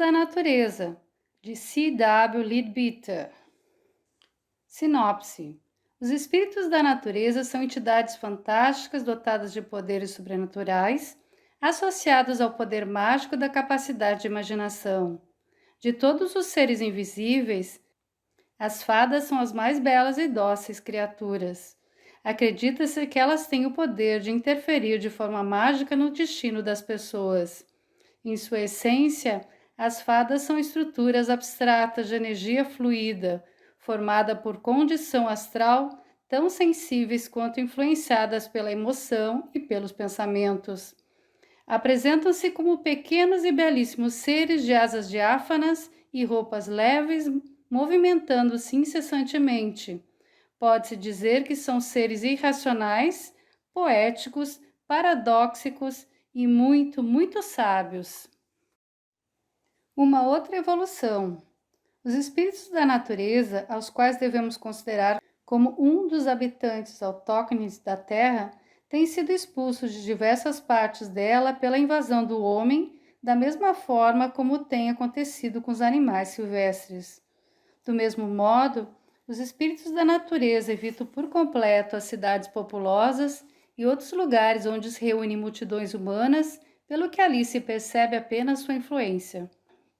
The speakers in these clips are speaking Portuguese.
da Natureza, de C.W. Leadbeater. Sinopse: os espíritos da natureza são entidades fantásticas dotadas de poderes sobrenaturais, associados ao poder mágico da capacidade de imaginação. De todos os seres invisíveis, as fadas são as mais belas e dóceis criaturas. Acredita-se que elas têm o poder de interferir de forma mágica no destino das pessoas. Em sua essência, as fadas são estruturas abstratas de energia fluida, formada por condição astral, tão sensíveis quanto influenciadas pela emoção e pelos pensamentos. Apresentam-se como pequenos e belíssimos seres de asas diáfanas e roupas leves, movimentando-se incessantemente. Pode-se dizer que são seres irracionais, poéticos, paradóxicos e muito, muito sábios. Uma outra evolução. Os espíritos da natureza, aos quais devemos considerar como um dos habitantes autóctones da Terra, têm sido expulsos de diversas partes dela pela invasão do homem, da mesma forma como tem acontecido com os animais silvestres. Do mesmo modo, os espíritos da natureza evitam por completo as cidades populosas e outros lugares onde se reúnem multidões humanas, pelo que ali se percebe apenas sua influência.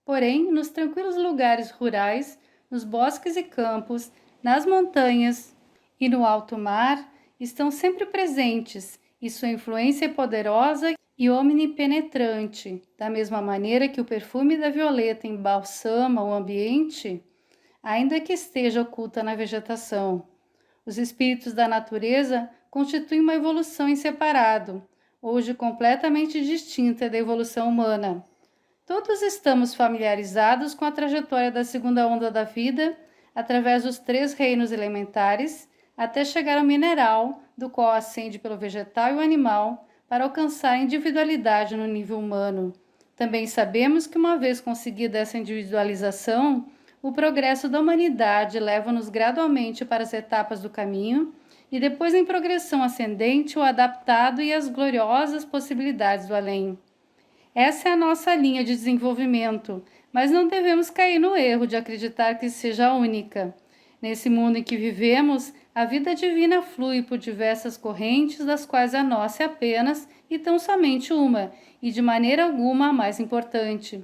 Porém, nos tranquilos lugares rurais, nos bosques e campos, nas montanhas e no alto mar, estão sempre presentes, e sua influência é poderosa e omnipenetrante, da mesma maneira que o perfume da violeta embalsama o ambiente, ainda que esteja oculta na vegetação. Os espíritos da natureza constituem uma evolução em separado, hoje completamente distinta da evolução humana. Todos estamos familiarizados com a trajetória da segunda onda da vida, através dos 3 reinos elementares, até chegar ao mineral, do qual ascende pelo vegetal e o animal, para alcançar a individualidade no nível humano. Também sabemos que, uma vez conseguida essa individualização, o progresso da humanidade leva-nos gradualmente para as etapas do caminho e depois, em progressão ascendente, o adaptado e as gloriosas possibilidades do além. Essa é a nossa linha de desenvolvimento, mas não devemos cair no erro de acreditar que seja a única. Nesse mundo em que vivemos, a vida divina flui por diversas correntes, das quais a nossa é apenas e tão somente uma, e de maneira alguma a mais importante.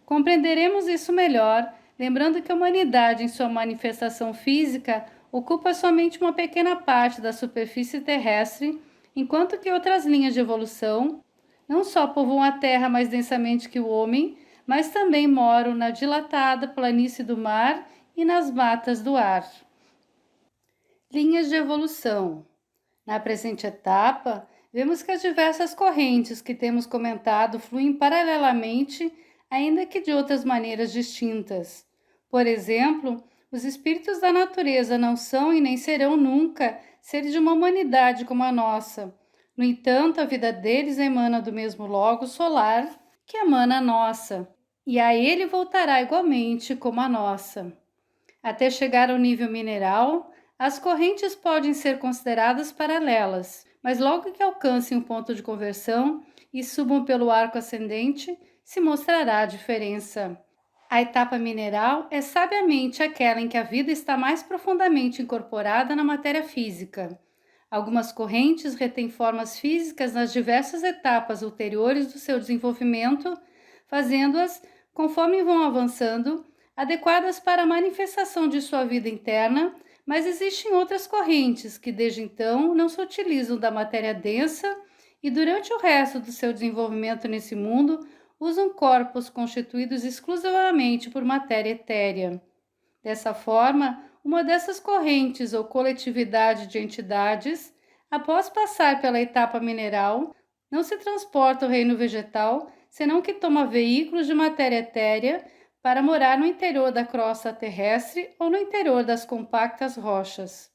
Compreenderemos isso melhor, lembrando que a humanidade, em sua manifestação física, ocupa somente uma pequena parte da superfície terrestre, enquanto que outras linhas de evolução não só povoam a terra mais densamente que o homem, mas também moram na dilatada planície do mar e nas matas do ar. Linhas de evolução. Na presente etapa, vemos que as diversas correntes que temos comentado fluem paralelamente, ainda que de outras maneiras distintas. Por exemplo, os espíritos da natureza não são e nem serão nunca seres de uma humanidade como a nossa. No entanto, a vida deles emana do mesmo logo solar que emana a nossa, e a ele voltará igualmente como a nossa. Até chegar ao nível mineral, as correntes podem ser consideradas paralelas, mas logo que alcancem um ponto de conversão e subam pelo arco ascendente, se mostrará a diferença. A etapa mineral é sabiamente aquela em que a vida está mais profundamente incorporada na matéria física. Algumas correntes retêm formas físicas nas diversas etapas ulteriores do seu desenvolvimento, fazendo-as, conforme vão avançando, adequadas para a manifestação de sua vida interna, mas existem outras correntes que, desde então, não se utilizam da matéria densa e, durante o resto do seu desenvolvimento nesse mundo, usam corpos constituídos exclusivamente por matéria etérea. Dessa forma, uma dessas correntes ou coletividade de entidades, após passar pela etapa mineral, não se transporta ao reino vegetal, senão que toma veículos de matéria etérea para morar no interior da crosta terrestre ou no interior das compactas rochas.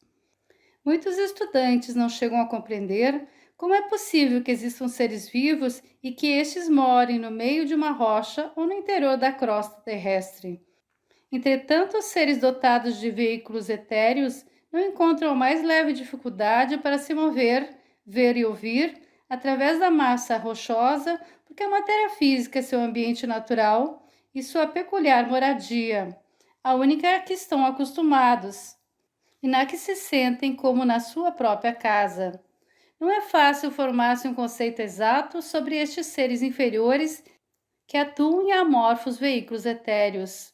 Muitos estudantes não chegam a compreender como é possível que existam seres vivos e que estes morem no meio de uma rocha ou no interior da crosta terrestre. Entretanto, os seres dotados de veículos etéreos não encontram a mais leve dificuldade para se mover, ver e ouvir através da massa rochosa, porque a matéria física é seu ambiente natural e sua peculiar moradia, a única a que estão acostumados, e na que se sentem como na sua própria casa. Não é fácil formar-se um conceito exato sobre estes seres inferiores que atuam em amorfos veículos etéreos.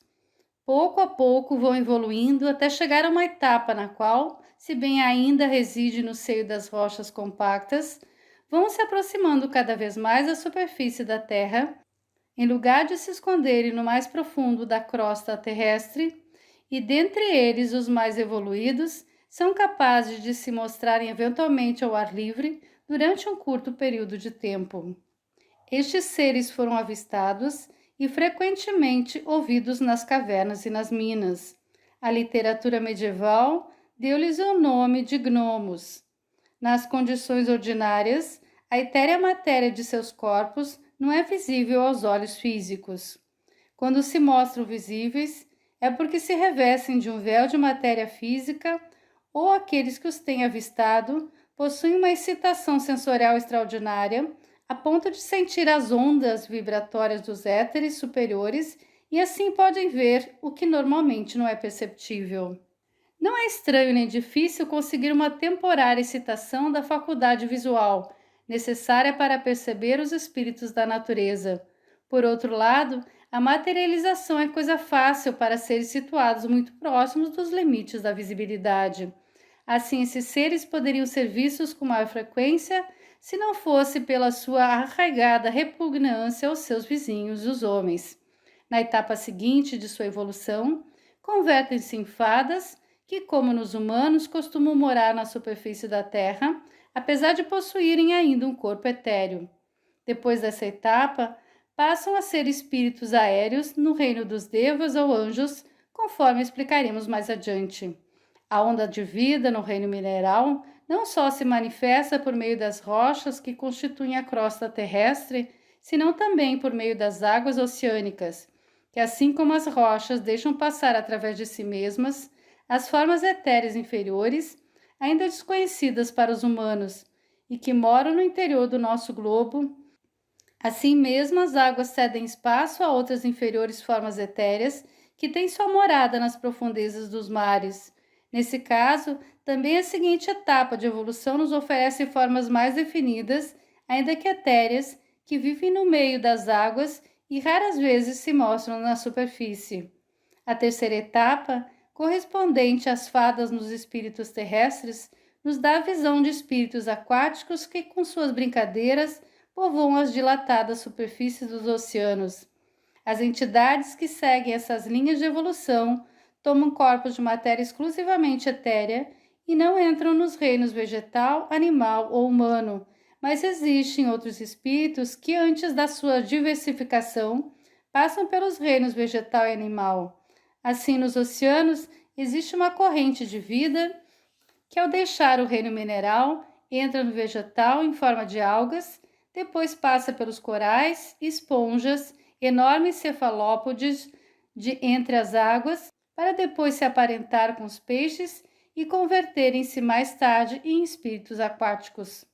Pouco a pouco vão evoluindo até chegar a uma etapa na qual, se bem ainda reside no seio das rochas compactas, vão se aproximando cada vez mais da superfície da Terra, em lugar de se esconderem no mais profundo da crosta terrestre, e dentre eles os mais evoluídos são capazes de se mostrarem eventualmente ao ar livre durante um curto período de tempo. Estes seres foram avistados e frequentemente ouvidos nas cavernas e nas minas. A literatura medieval deu-lhes o nome de gnomos. Nas condições ordinárias, a etérea matéria de seus corpos não é visível aos olhos físicos. Quando se mostram visíveis, é porque se revestem de um véu de matéria física ou aqueles que os têm avistado possuem uma excitação sensorial extraordinária a ponto de sentir as ondas vibratórias dos éteres superiores e assim podem ver o que normalmente não é perceptível. Não é estranho nem difícil conseguir uma temporária excitação da faculdade visual, necessária para perceber os espíritos da natureza. Por outro lado, a materialização é coisa fácil para seres situados muito próximos dos limites da visibilidade. Assim, esses seres poderiam ser vistos com maior frequência se não fosse pela sua arraigada repugnância aos seus vizinhos, os homens. Na etapa seguinte de sua evolução, convertem-se em fadas que, como nos humanos, costumam morar na superfície da Terra, apesar de possuírem ainda um corpo etéreo. Depois dessa etapa, passam a ser espíritos aéreos no reino dos devas ou anjos, conforme explicaremos mais adiante. A onda de vida no reino mineral não só se manifesta por meio das rochas que constituem a crosta terrestre, senão também por meio das águas oceânicas, que assim como as rochas deixam passar através de si mesmas as formas etéreas inferiores, ainda desconhecidas para os humanos, e que moram no interior do nosso globo. Assim mesmo, as águas cedem espaço a outras inferiores formas etéreas que têm sua morada nas profundezas dos mares. Nesse caso, também a seguinte etapa de evolução nos oferece formas mais definidas, ainda que etéreas, que vivem no meio das águas e raras vezes se mostram na superfície. A terceira etapa, correspondente às fadas nos espíritos terrestres, nos dá a visão de espíritos aquáticos que, com suas brincadeiras, povoam as dilatadas superfícies dos oceanos. As entidades que seguem essas linhas de evolução tomam corpos de matéria exclusivamente etérea e não entram nos reinos vegetal, animal ou humano, mas existem outros espíritos que, antes da sua diversificação, passam pelos reinos vegetal e animal. Assim, nos oceanos, existe uma corrente de vida que, ao deixar o reino mineral, entra no vegetal em forma de algas, depois passa pelos corais, esponjas, enormes cefalópodes entre as águas, para depois se aparentar com os peixes e converterem-se mais tarde em espíritos aquáticos.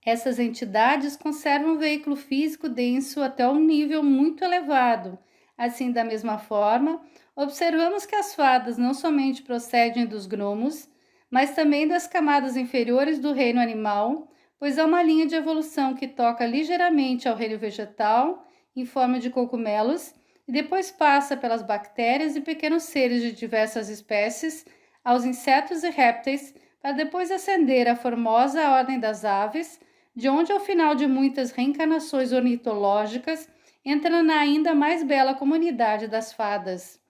Essas entidades conservam um veículo físico denso até um nível muito elevado. Assim, da mesma forma, observamos que as fadas não somente procedem dos gnomos, mas também das camadas inferiores do reino animal, pois há uma linha de evolução que toca ligeiramente ao reino vegetal, em forma de cogumelos, e depois passa pelas bactérias e pequenos seres de diversas espécies, aos insetos e répteis, para depois ascender à formosa ordem das aves, de onde, ao final de muitas reencarnações ornitológicas, entra na ainda mais bela comunidade das fadas.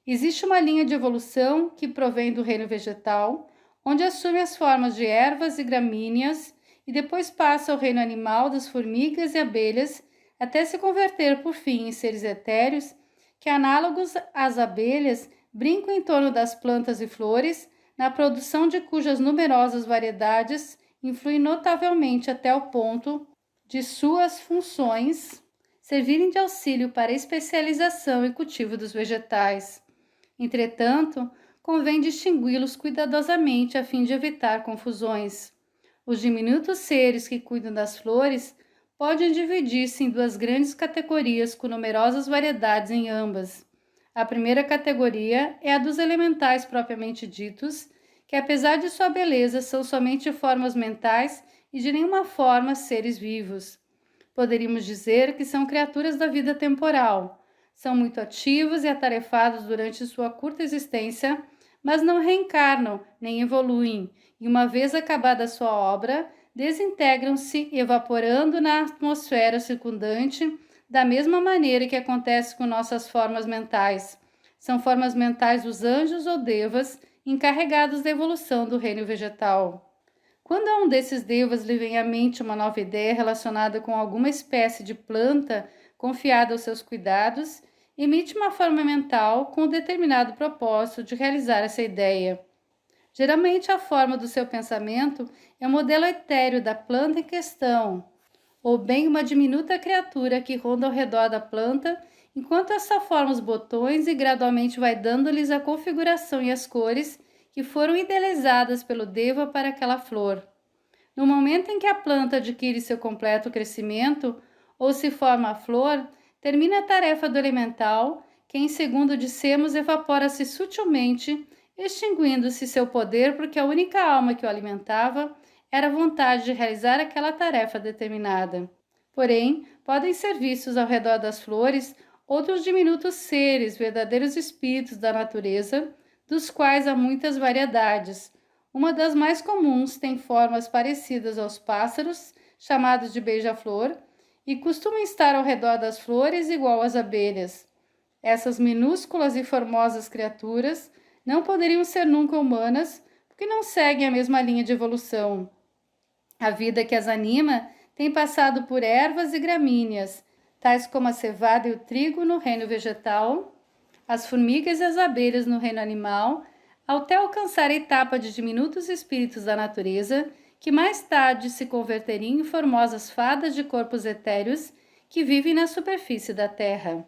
Existe uma linha de evolução que provém do reino vegetal, onde assume as formas de ervas e gramíneas, e depois passa ao reino animal das formigas e abelhas, até se converter, por fim, em seres etéreos, que, análogos às abelhas, brincam em torno das plantas e flores, na produção de cujas numerosas variedades influem notavelmente até o ponto de suas funções servirem de auxílio para a especialização e cultivo dos vegetais. Entretanto, convém distingui-los cuidadosamente a fim de evitar confusões. Os diminutos seres que cuidam das flores podem dividir-se em duas grandes categorias com numerosas variedades em ambas. A primeira categoria é a dos elementais propriamente ditos, que apesar de sua beleza são somente formas mentais e de nenhuma forma seres vivos. Poderíamos dizer que são criaturas da vida temporal. São muito ativos e atarefados durante sua curta existência, mas não reencarnam nem evoluem, e uma vez acabada sua obra, desintegram-se, evaporando na atmosfera circundante, da mesma maneira que acontece com nossas formas mentais. São formas mentais dos anjos ou devas, encarregados da evolução do reino vegetal. Quando a um desses devas lhe vem à mente uma nova ideia relacionada com alguma espécie de planta confiada aos seus cuidados, emite uma forma mental com o determinado propósito de realizar essa ideia. Geralmente, a forma do seu pensamento é o modelo etéreo da planta em questão, ou bem uma diminuta criatura que ronda ao redor da planta, enquanto essa forma os botões e gradualmente vai dando-lhes a configuração e as cores que foram idealizadas pelo Deva para aquela flor. No momento em que a planta adquire seu completo crescimento, ou se forma a flor, termina a tarefa do elemental, que em segundo dissemos evapora-se sutilmente, extinguindo-se seu poder porque a única alma que o alimentava era a vontade de realizar aquela tarefa determinada. Porém, podem ser vistos ao redor das flores outros diminutos seres, verdadeiros espíritos da natureza, dos quais há muitas variedades. Uma das mais comuns tem formas parecidas aos pássaros, chamados de beija-flor, e costuma estar ao redor das flores igual às abelhas. Essas minúsculas e formosas criaturas não poderiam ser nunca humanas, porque não seguem a mesma linha de evolução. A vida que as anima tem passado por ervas e gramíneas, tais como a cevada e o trigo no reino vegetal, as formigas e as abelhas no reino animal, até alcançar a etapa de diminutos espíritos da natureza, que mais tarde se converteriam em formosas fadas de corpos etéreos que vivem na superfície da terra.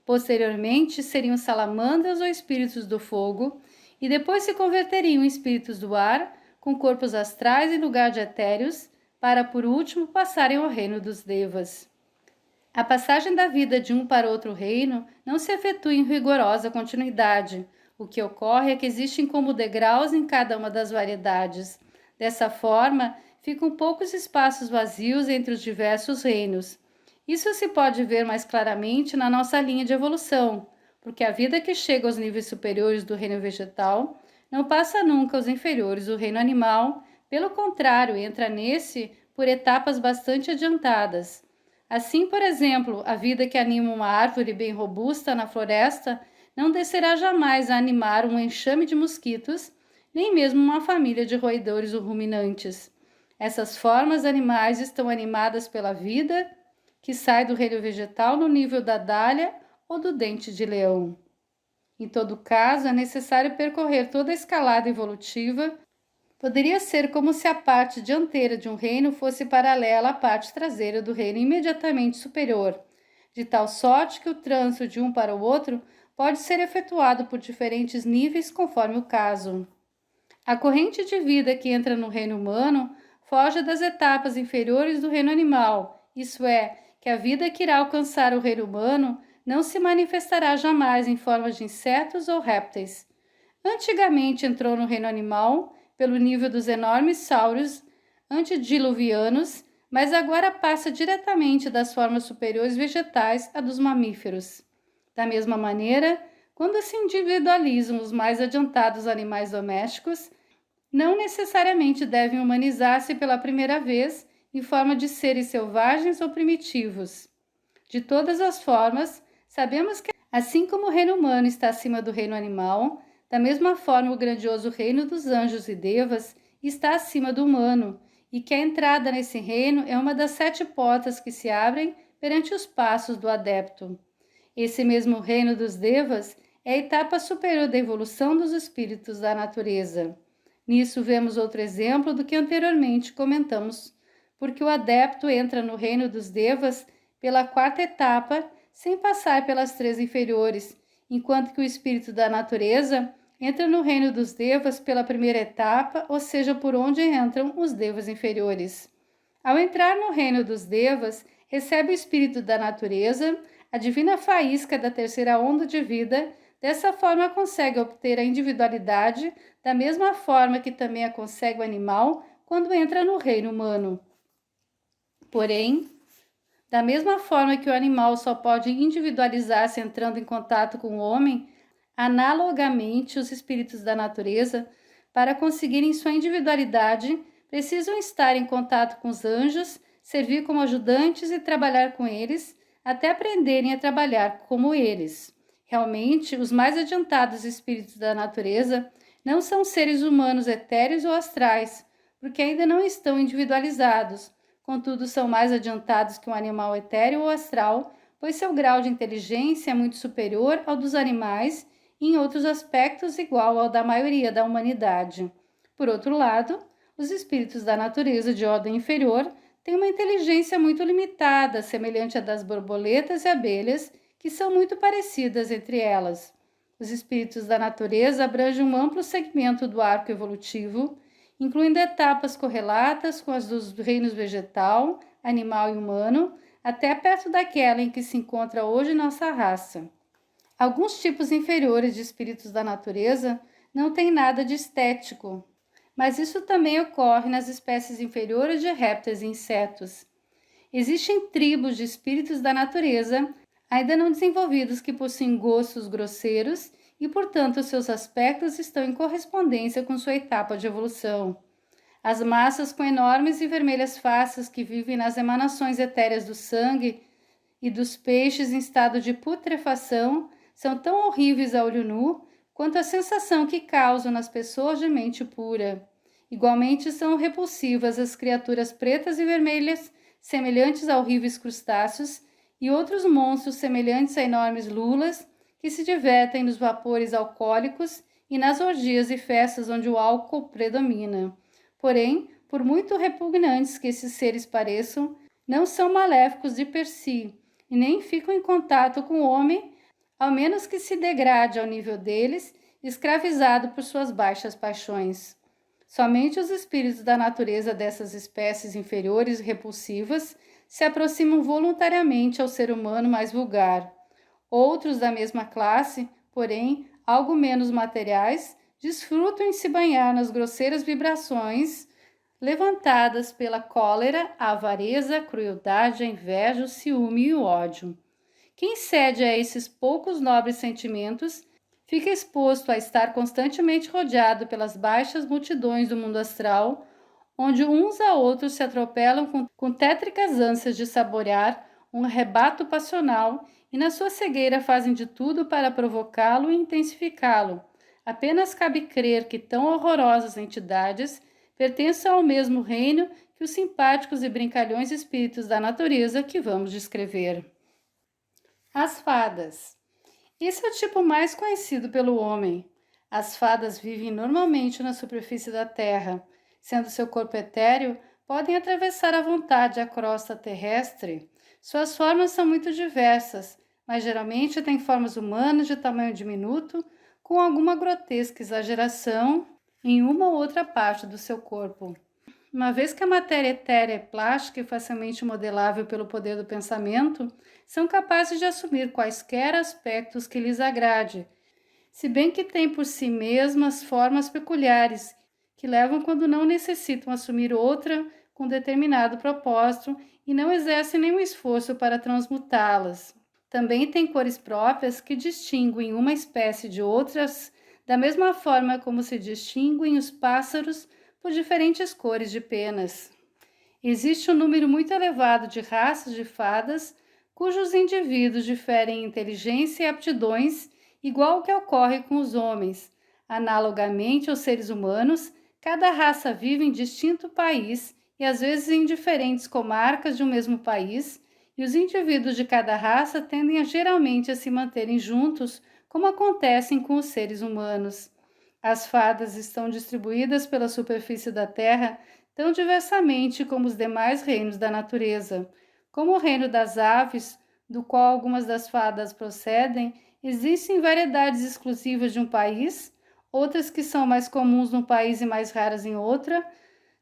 Posteriormente, seriam salamandras ou espíritos do fogo, e depois se converteriam em espíritos do ar, com corpos astrais em lugar de etéreos, para por último passarem ao reino dos devas. A passagem da vida de um para outro reino não se efetua em rigorosa continuidade. O que ocorre é que existem como degraus em cada uma das variedades. Dessa forma, ficam poucos espaços vazios entre os diversos reinos. Isso se pode ver mais claramente na nossa linha de evolução, porque a vida que chega aos níveis superiores do reino vegetal não passa nunca aos inferiores do reino animal, pelo contrário, entra nesse por etapas bastante adiantadas. Assim, por exemplo, a vida que anima uma árvore bem robusta na floresta não descerá jamais a animar um enxame de mosquitos, nem mesmo uma família de roedores ou ruminantes. Essas formas animais estão animadas pela vida que sai do reino vegetal no nível da dália ou do dente de leão. Em todo caso, é necessário percorrer toda a escalada evolutiva. Poderia ser como se a parte dianteira de um reino fosse paralela à parte traseira do reino imediatamente superior, de tal sorte que o trânsito de um para o outro pode ser efetuado por diferentes níveis conforme o caso. A corrente de vida que entra no reino humano foge das etapas inferiores do reino animal, isso é, que a vida que irá alcançar o reino humano não se manifestará jamais em forma de insetos ou répteis. Antigamente entrou no reino animal pelo nível dos enormes sauros antediluvianos, mas agora passa diretamente das formas superiores vegetais a dos mamíferos. Da mesma maneira, quando se individualizam os mais adiantados animais domésticos, não necessariamente devem humanizar-se pela primeira vez em forma de seres selvagens ou primitivos. De todas as formas, sabemos que, assim como o reino humano está acima do reino animal, da mesma forma o grandioso reino dos anjos e devas está acima do humano, e que a entrada nesse reino é uma das 7 portas que se abrem perante os passos do adepto. Esse mesmo reino dos devas é a etapa superior da evolução dos espíritos da natureza. Nisso vemos outro exemplo do que anteriormente comentamos, porque o adepto entra no reino dos devas pela 4ª etapa, sem passar pelas 3 inferiores, enquanto que o espírito da natureza entra no reino dos devas pela 1ª etapa, ou seja, por onde entram os devas inferiores. Ao entrar no reino dos Devas, recebe o espírito da natureza, a divina faísca da terceira onda de vida. Dessa forma, consegue obter a individualidade, da mesma forma que também a consegue o animal quando entra no reino humano. Porém, da mesma forma que o animal só pode individualizar-se entrando em contato com o homem, analogamente, os espíritos da natureza, para conseguirem sua individualidade, precisam estar em contato com os anjos, servir como ajudantes e trabalhar com eles, até aprenderem a trabalhar como eles. Realmente, os mais adiantados espíritos da natureza não são seres humanos etéreos ou astrais, porque ainda não estão individualizados. Contudo, são mais adiantados que um animal etéreo ou astral, pois seu grau de inteligência é muito superior ao dos animais e, em outros aspectos, igual ao da maioria da humanidade. Por outro lado, os espíritos da natureza de ordem inferior têm uma inteligência muito limitada, semelhante à das borboletas e abelhas, que são muito parecidas entre elas. Os espíritos da natureza abrangem um amplo segmento do arco evolutivo, incluindo etapas correlatas com as dos reinos vegetal, animal e humano, até perto daquela em que se encontra hoje nossa raça. Alguns tipos inferiores de espíritos da natureza não têm nada de estético, mas isso também ocorre nas espécies inferiores de répteis e insetos. Existem tribos de espíritos da natureza ainda não desenvolvidos que possuem gostos grosseiros e, portanto, seus aspectos estão em correspondência com sua etapa de evolução. As massas com enormes e vermelhas faces que vivem nas emanações etéreas do sangue e dos peixes em estado de putrefação são tão horríveis a olho nu quanto a sensação que causam nas pessoas de mente pura. Igualmente são repulsivas as criaturas pretas e vermelhas, semelhantes a horríveis crustáceos, e outros monstros semelhantes a enormes lulas, que se divertem nos vapores alcoólicos e nas orgias e festas onde o álcool predomina. Porém, por muito repugnantes que esses seres pareçam, não são maléficos de per si, e nem ficam em contato com o homem, ao menos que se degrade ao nível deles, escravizado por suas baixas paixões. Somente os espíritos da natureza dessas espécies inferiores e repulsivas se aproximam voluntariamente ao ser humano mais vulgar. Outros da mesma classe, porém, algo menos materiais, desfrutam em se banhar nas grosseiras vibrações levantadas pela cólera, a avareza, a crueldade, a inveja, o ciúme e o ódio. Quem cede a esses poucos nobres sentimentos fica exposto a estar constantemente rodeado pelas baixas multidões do mundo astral, onde uns a outros se atropelam com tétricas ânsias de saborear um arrebato passional e na sua cegueira fazem de tudo para provocá-lo e intensificá-lo. Apenas cabe crer que tão horrorosas entidades pertençam ao mesmo reino que os simpáticos e brincalhões espíritos da natureza que vamos descrever. As fadas. Esse é o tipo mais conhecido pelo homem. As fadas vivem normalmente na superfície da Terra. Sendo seu corpo etéreo, podem atravessar à vontade a crosta terrestre. Suas formas são muito diversas, mas geralmente têm formas humanas de tamanho diminuto, com alguma grotesca exageração em uma ou outra parte do seu corpo. Uma vez que a matéria etérea é plástica e facilmente modelável pelo poder do pensamento, são capazes de assumir quaisquer aspectos que lhes agrade, se bem que têm por si mesmas formas peculiares, que levam quando não necessitam assumir outra com determinado propósito e não exercem nenhum esforço para transmutá-las. Também têm cores próprias que distinguem uma espécie de outras, da mesma forma como se distinguem os pássaros por diferentes cores de penas. Existe um número muito elevado de raças de fadas, cujos indivíduos diferem em inteligência e aptidões, igual ao que ocorre com os homens. Analogamente aos seres humanos, cada raça vive em distinto país e às vezes em diferentes comarcas de um mesmo país, e os indivíduos de cada raça tendem geralmente a se manterem juntos, como acontecem com os seres humanos. As fadas estão distribuídas pela superfície da Terra tão diversamente como os demais reinos da natureza. Como o reino das aves, do qual algumas das fadas procedem, existem variedades exclusivas de um país, outras que são mais comuns num país e mais raras em outra.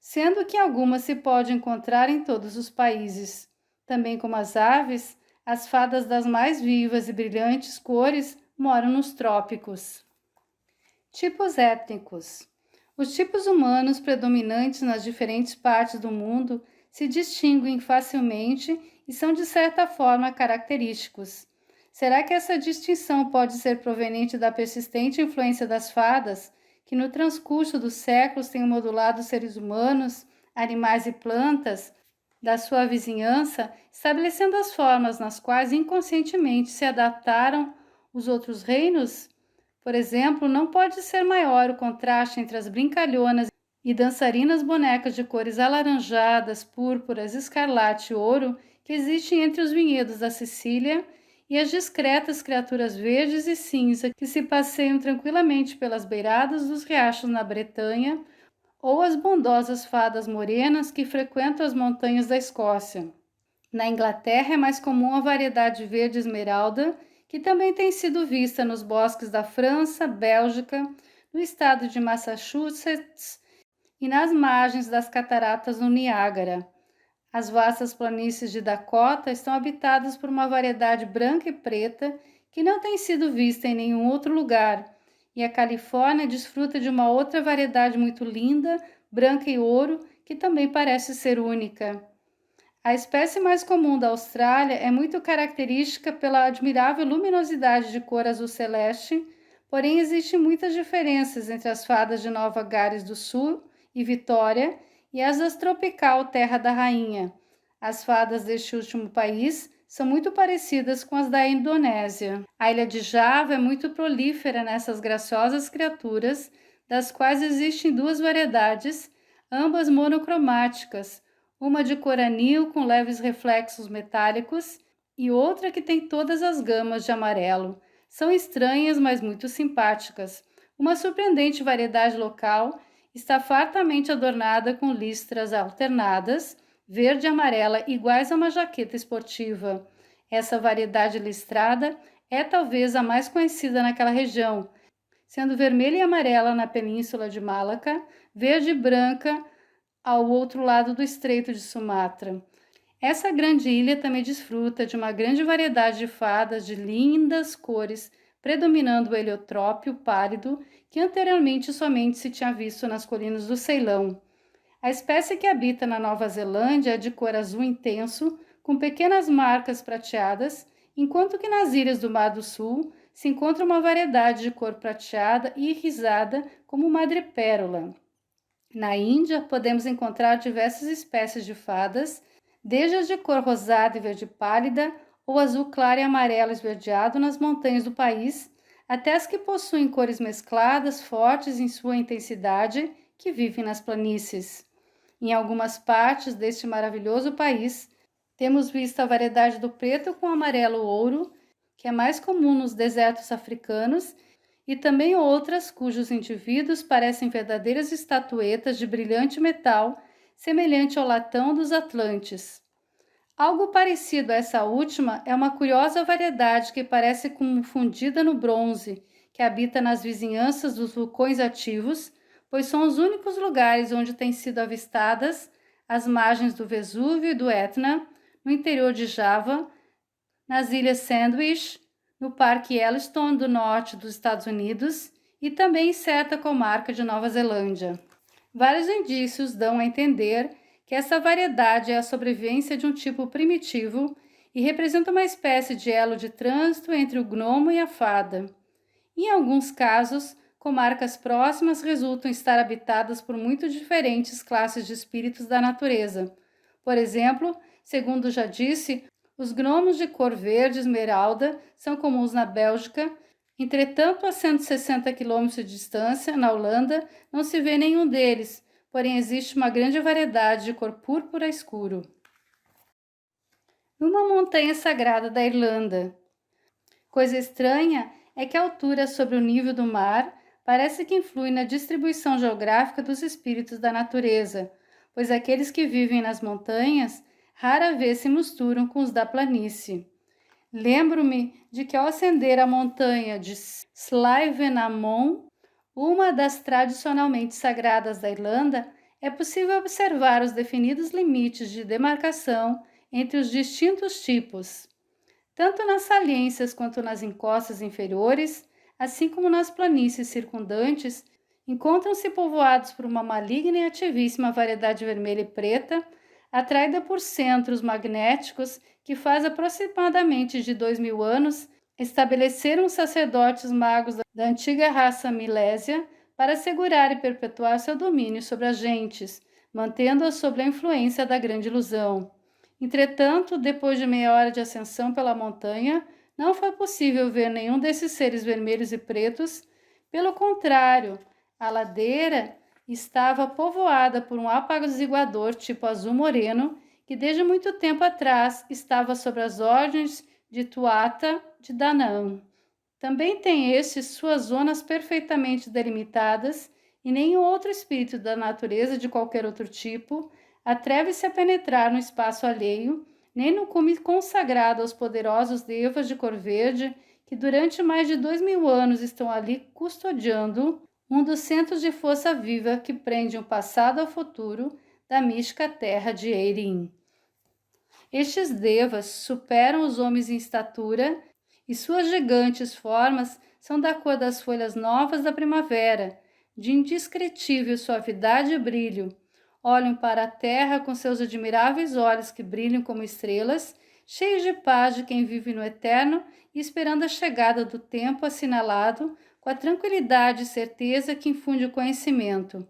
sendo que algumas se pode encontrar em todos os países. Também como as aves, as fadas das mais vivas e brilhantes cores moram nos trópicos. Tipos étnicos. Os tipos humanos predominantes nas diferentes partes do mundo se distinguem facilmente e são de certa forma característicos. Será que essa distinção pode ser proveniente da persistente influência das fadas, que no transcurso dos séculos têm modulado os seres humanos, animais e plantas da sua vizinhança, estabelecendo as formas nas quais inconscientemente se adaptaram os outros reinos? Por exemplo, não pode ser maior o contraste entre as brincalhonas e dançarinas bonecas de cores alaranjadas, púrpuras, escarlate e ouro que existem entre os vinhedos da Sicília e as discretas criaturas verdes e cinza que se passeiam tranquilamente pelas beiradas dos riachos na Bretanha, ou as bondosas fadas morenas que frequentam as montanhas da Escócia. Na Inglaterra é mais comum a variedade verde esmeralda, que também tem sido vista nos bosques da França, Bélgica, no estado de Massachusetts e nas margens das cataratas do Niágara. As vastas planícies de Dakota estão habitadas por uma variedade branca e preta que não tem sido vista em nenhum outro lugar, e a Califórnia desfruta de uma outra variedade muito linda, branca e ouro, que também parece ser única. A espécie mais comum da Austrália é muito característica pela admirável luminosidade de cor azul celeste, porém existem muitas diferenças entre as fadas de Nova Gales do Sul e Vitória e as da tropical Terra da Rainha. As fadas deste último país são muito parecidas com as da Indonésia. A ilha de Java é muito prolífera nessas graciosas criaturas, das quais existem duas variedades, ambas monocromáticas, uma de cor anil com leves reflexos metálicos e outra que tem todas as gamas de amarelo. São estranhas, mas muito simpáticas. Uma surpreendente variedade local está fartamente adornada com listras alternadas, verde e amarela, iguais a uma jaqueta esportiva. Essa variedade listrada é talvez a mais conhecida naquela região, sendo vermelha e amarela na península de Malaca, verde e branca ao outro lado do Estreito de Sumatra. Essa grande ilha também desfruta de uma grande variedade de fadas de lindas cores, predominando o heliotrópio pálido, que anteriormente somente se tinha visto nas colinas do Ceilão. A espécie que habita na Nova Zelândia é de cor azul intenso, com pequenas marcas prateadas, enquanto que nas ilhas do Mar do Sul se encontra uma variedade de cor prateada e irisada, como madrepérola. Na Índia, podemos encontrar diversas espécies de fadas, desde as de cor rosada e verde pálida ou azul claro e amarelo esverdeado nas montanhas do país, até as que possuem cores mescladas, fortes em sua intensidade, que vivem nas planícies. Em algumas partes deste maravilhoso país, temos visto a variedade do preto com amarelo ouro, que é mais comum nos desertos africanos, e também outras cujos indivíduos parecem verdadeiras estatuetas de brilhante metal, semelhante ao latão dos Atlantes. Algo parecido a essa última é uma curiosa variedade que parece como fundida no bronze, que habita nas vizinhanças dos vulcões ativos, pois são os únicos lugares onde têm sido avistadas as margens do Vesúvio e do Etna, no interior de Java, nas ilhas Sandwich, no Parque Yellowstone do norte dos Estados Unidos e também em certa comarca de Nova Zelândia. Vários indícios dão a entender que essa variedade é a sobrevivência de um tipo primitivo e representa uma espécie de elo de trânsito entre o gnomo e a fada. Em alguns casos, comarcas próximas resultam estar habitadas por muito diferentes classes de espíritos da natureza. Por exemplo, segundo já disse, os gnomos de cor verde esmeralda são comuns na Bélgica. Entretanto, a 160 km de distância, na Holanda, não se vê nenhum deles, porém existe uma grande variedade de cor púrpura escuro. Numa montanha sagrada da Irlanda. Coisa estranha é que a altura sobre o nível do mar parece que influi na distribuição geográfica dos espíritos da natureza, pois aqueles que vivem nas montanhas rara vez se misturam com os da planície. Lembro-me de que ao ascender a montanha de Slievenamon, uma das tradicionalmente sagradas da Irlanda, é possível observar os definidos limites de demarcação entre os distintos tipos, tanto nas saliências quanto nas encostas inferiores, assim como nas planícies circundantes, encontram-se povoados por uma maligna e ativíssima variedade vermelha e preta, atraída por centros magnéticos que faz aproximadamente de 2000 anos estabeleceram os sacerdotes magos da antiga raça milésia para assegurar e perpetuar seu domínio sobre as gentes, mantendo-as sob a influência da grande ilusão. Entretanto, depois de meia hora de ascensão pela montanha, não foi possível ver nenhum desses seres vermelhos e pretos. Pelo contrário, a ladeira estava povoada por um apaziguador tipo azul moreno, que desde muito tempo atrás estava sob as ordens de Tuatha de Danann. Também tem este suas zonas perfeitamente delimitadas, e nenhum outro espírito da natureza de qualquer outro tipo atreve-se a penetrar no espaço alheio, nem no cume consagrado aos poderosos devas de cor verde, que durante mais de 2000 anos estão ali custodiando um dos centros de força viva que prende o passado ao futuro da mística terra de Eirin. Estes devas superam os homens em estatura e suas gigantes formas são da cor das folhas novas da primavera, de indescritível suavidade e brilho. Olham para a terra com seus admiráveis olhos que brilham como estrelas, cheios de paz de quem vive no eterno e esperando a chegada do tempo assinalado com a tranquilidade e certeza que infunde o conhecimento.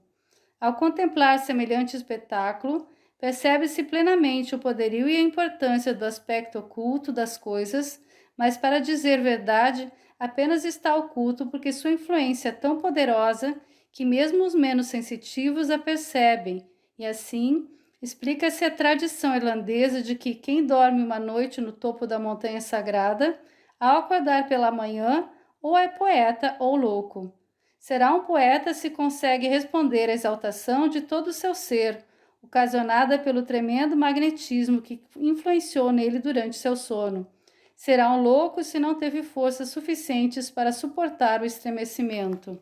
Ao contemplar semelhante espetáculo, percebe-se plenamente o poderio e a importância do aspecto oculto das coisas, mas, para dizer verdade, apenas está oculto porque sua influência é tão poderosa que mesmo os menos sensitivos a percebem, e assim explica-se a tradição irlandesa de que quem dorme uma noite no topo da montanha sagrada, ao acordar pela manhã, ou é poeta ou louco. Será um poeta se consegue responder à exaltação de todo o seu ser, ocasionada pelo tremendo magnetismo que influenciou nele durante seu sono. Será um louco se não teve forças suficientes para suportar o estremecimento.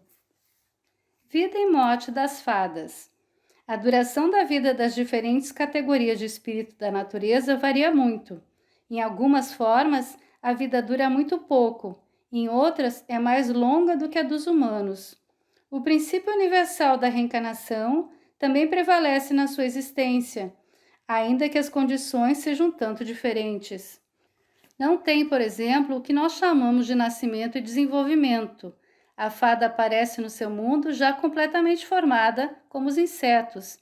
Vida e morte das fadas. A duração da vida das diferentes categorias de espírito da natureza varia muito. Em algumas formas, a vida dura muito pouco, em outras é mais longa do que a dos humanos. O princípio universal da reencarnação também prevalece na sua existência, ainda que as condições sejam tanto diferentes. Não tem, por exemplo, o que nós chamamos de nascimento e desenvolvimento. A fada aparece no seu mundo já completamente formada, como os insetos.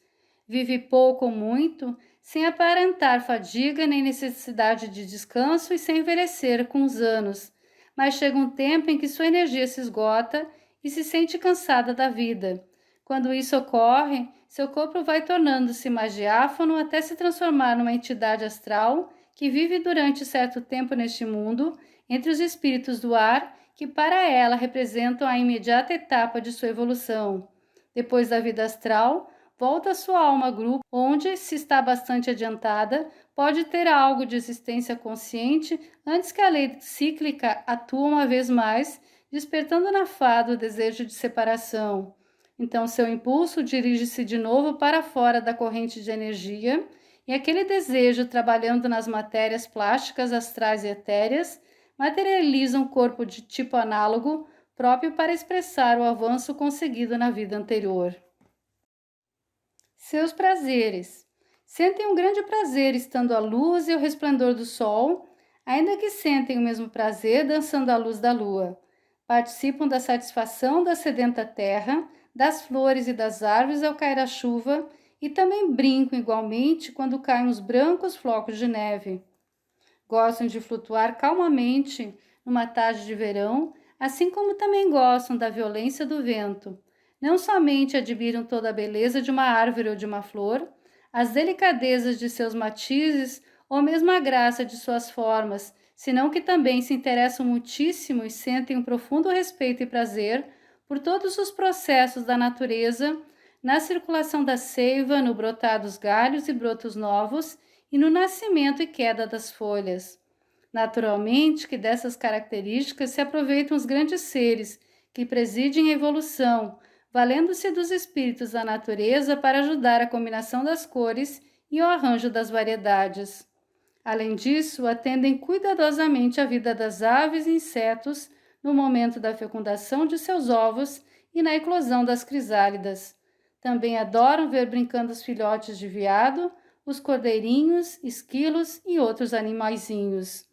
Vive pouco ou muito, sem aparentar fadiga nem necessidade de descanso e sem envelhecer com os anos. Mas chega um tempo em que sua energia se esgota e se sente cansada da vida. Quando isso ocorre, seu corpo vai tornando-se mais diáfano até se transformar numa entidade astral que vive durante certo tempo neste mundo, entre os espíritos do ar, que para ela representam a imediata etapa de sua evolução. Depois da vida astral, volta sua alma grupo, onde, se está bastante adiantada, pode ter algo de existência consciente antes que a lei cíclica atue uma vez mais, despertando na fada o desejo de separação. Então seu impulso dirige-se de novo para fora da corrente de energia, e aquele desejo, trabalhando nas matérias plásticas, astrais e etéreas, materializa um corpo de tipo análogo, próprio para expressar o avanço conseguido na vida anterior. Seus prazeres. Sentem um grande prazer estando à luz e ao resplendor do sol, ainda que sentem o mesmo prazer dançando à luz da lua. Participam da satisfação da sedenta terra, das flores e das árvores ao cair a chuva, e também brincam igualmente quando caem os brancos flocos de neve. Gostam de flutuar calmamente numa tarde de verão, assim como também gostam da violência do vento. Não somente admiram toda a beleza de uma árvore ou de uma flor, as delicadezas de seus matizes ou mesmo a graça de suas formas, senão que também se interessam muitíssimo e sentem um profundo respeito e prazer por todos os processos da natureza, na circulação da seiva, no brotar dos galhos e brotos novos e no nascimento e queda das folhas. Naturalmente que dessas características se aproveitam os grandes seres que presidem a evolução, valendo-se dos espíritos da natureza para ajudar a combinação das cores e o arranjo das variedades. Além disso, atendem cuidadosamente à vida das aves e insetos no momento da fecundação de seus ovos e na eclosão das crisálidas. Também adoram ver brincando os filhotes de veado, os cordeirinhos, esquilos e outros animaizinhos.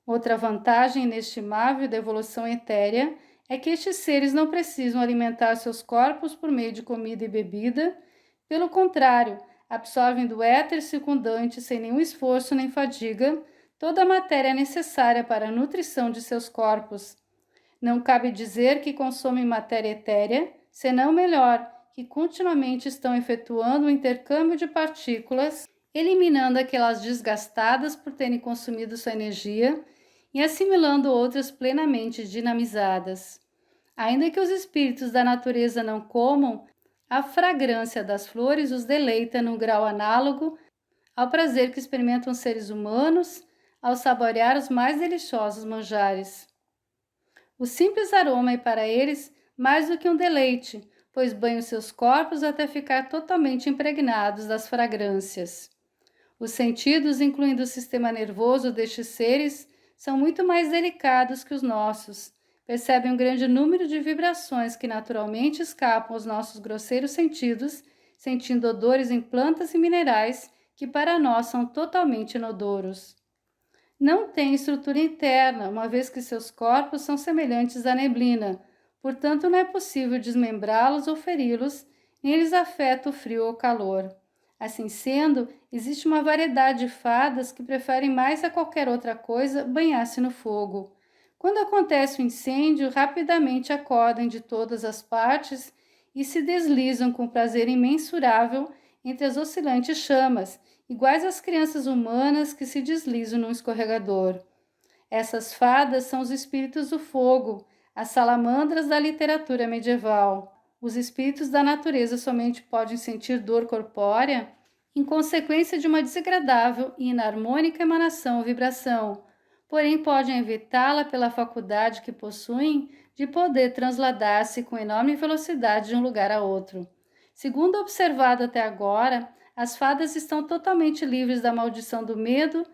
Outra vantagem inestimável da evolução etérea é que estes seres não precisam alimentar seus corpos por meio de comida e bebida. Pelo contrário, absorvem do éter circundante sem nenhum esforço nem fadiga toda a matéria necessária para a nutrição de seus corpos. Não cabe dizer que consomem matéria etérea, senão melhor, que continuamente estão efetuando o intercâmbio de partículas, eliminando aquelas desgastadas por terem consumido sua energia e assimilando outras plenamente dinamizadas. Ainda que os espíritos da natureza não comam, a fragrância das flores os deleita num grau análogo ao prazer que experimentam os seres humanos ao saborear os mais deliciosos manjares. O simples aroma é para eles mais do que um deleite, pois banha seus corpos até ficar totalmente impregnados das fragrâncias. Os sentidos, incluindo o sistema nervoso destes seres, são muito mais delicados que os nossos. Percebem um grande número de vibrações que naturalmente escapam aos nossos grosseiros sentidos, sentindo odores em plantas e minerais que para nós são totalmente inodoros. Não têm estrutura interna, uma vez que seus corpos são semelhantes à neblina, portanto não é possível desmembrá-los ou feri-los, nem lhes afeta o frio ou o calor. Assim sendo, existe uma variedade de fadas que preferem mais a qualquer outra coisa banhar-se no fogo. Quando acontece o incêndio, rapidamente acordam de todas as partes e se deslizam com prazer imensurável entre as oscilantes chamas, iguais às crianças humanas que se deslizam num escorregador. Essas fadas são os espíritos do fogo, as salamandras da literatura medieval. Os espíritos da natureza somente podem sentir dor corpórea em consequência de uma desagradável e inarmônica emanação ou vibração, porém podem evitá-la pela faculdade que possuem de poder transladar-se com enorme velocidade de um lugar a outro. Segundo observado até agora, as fadas estão totalmente livres da maldição do medo,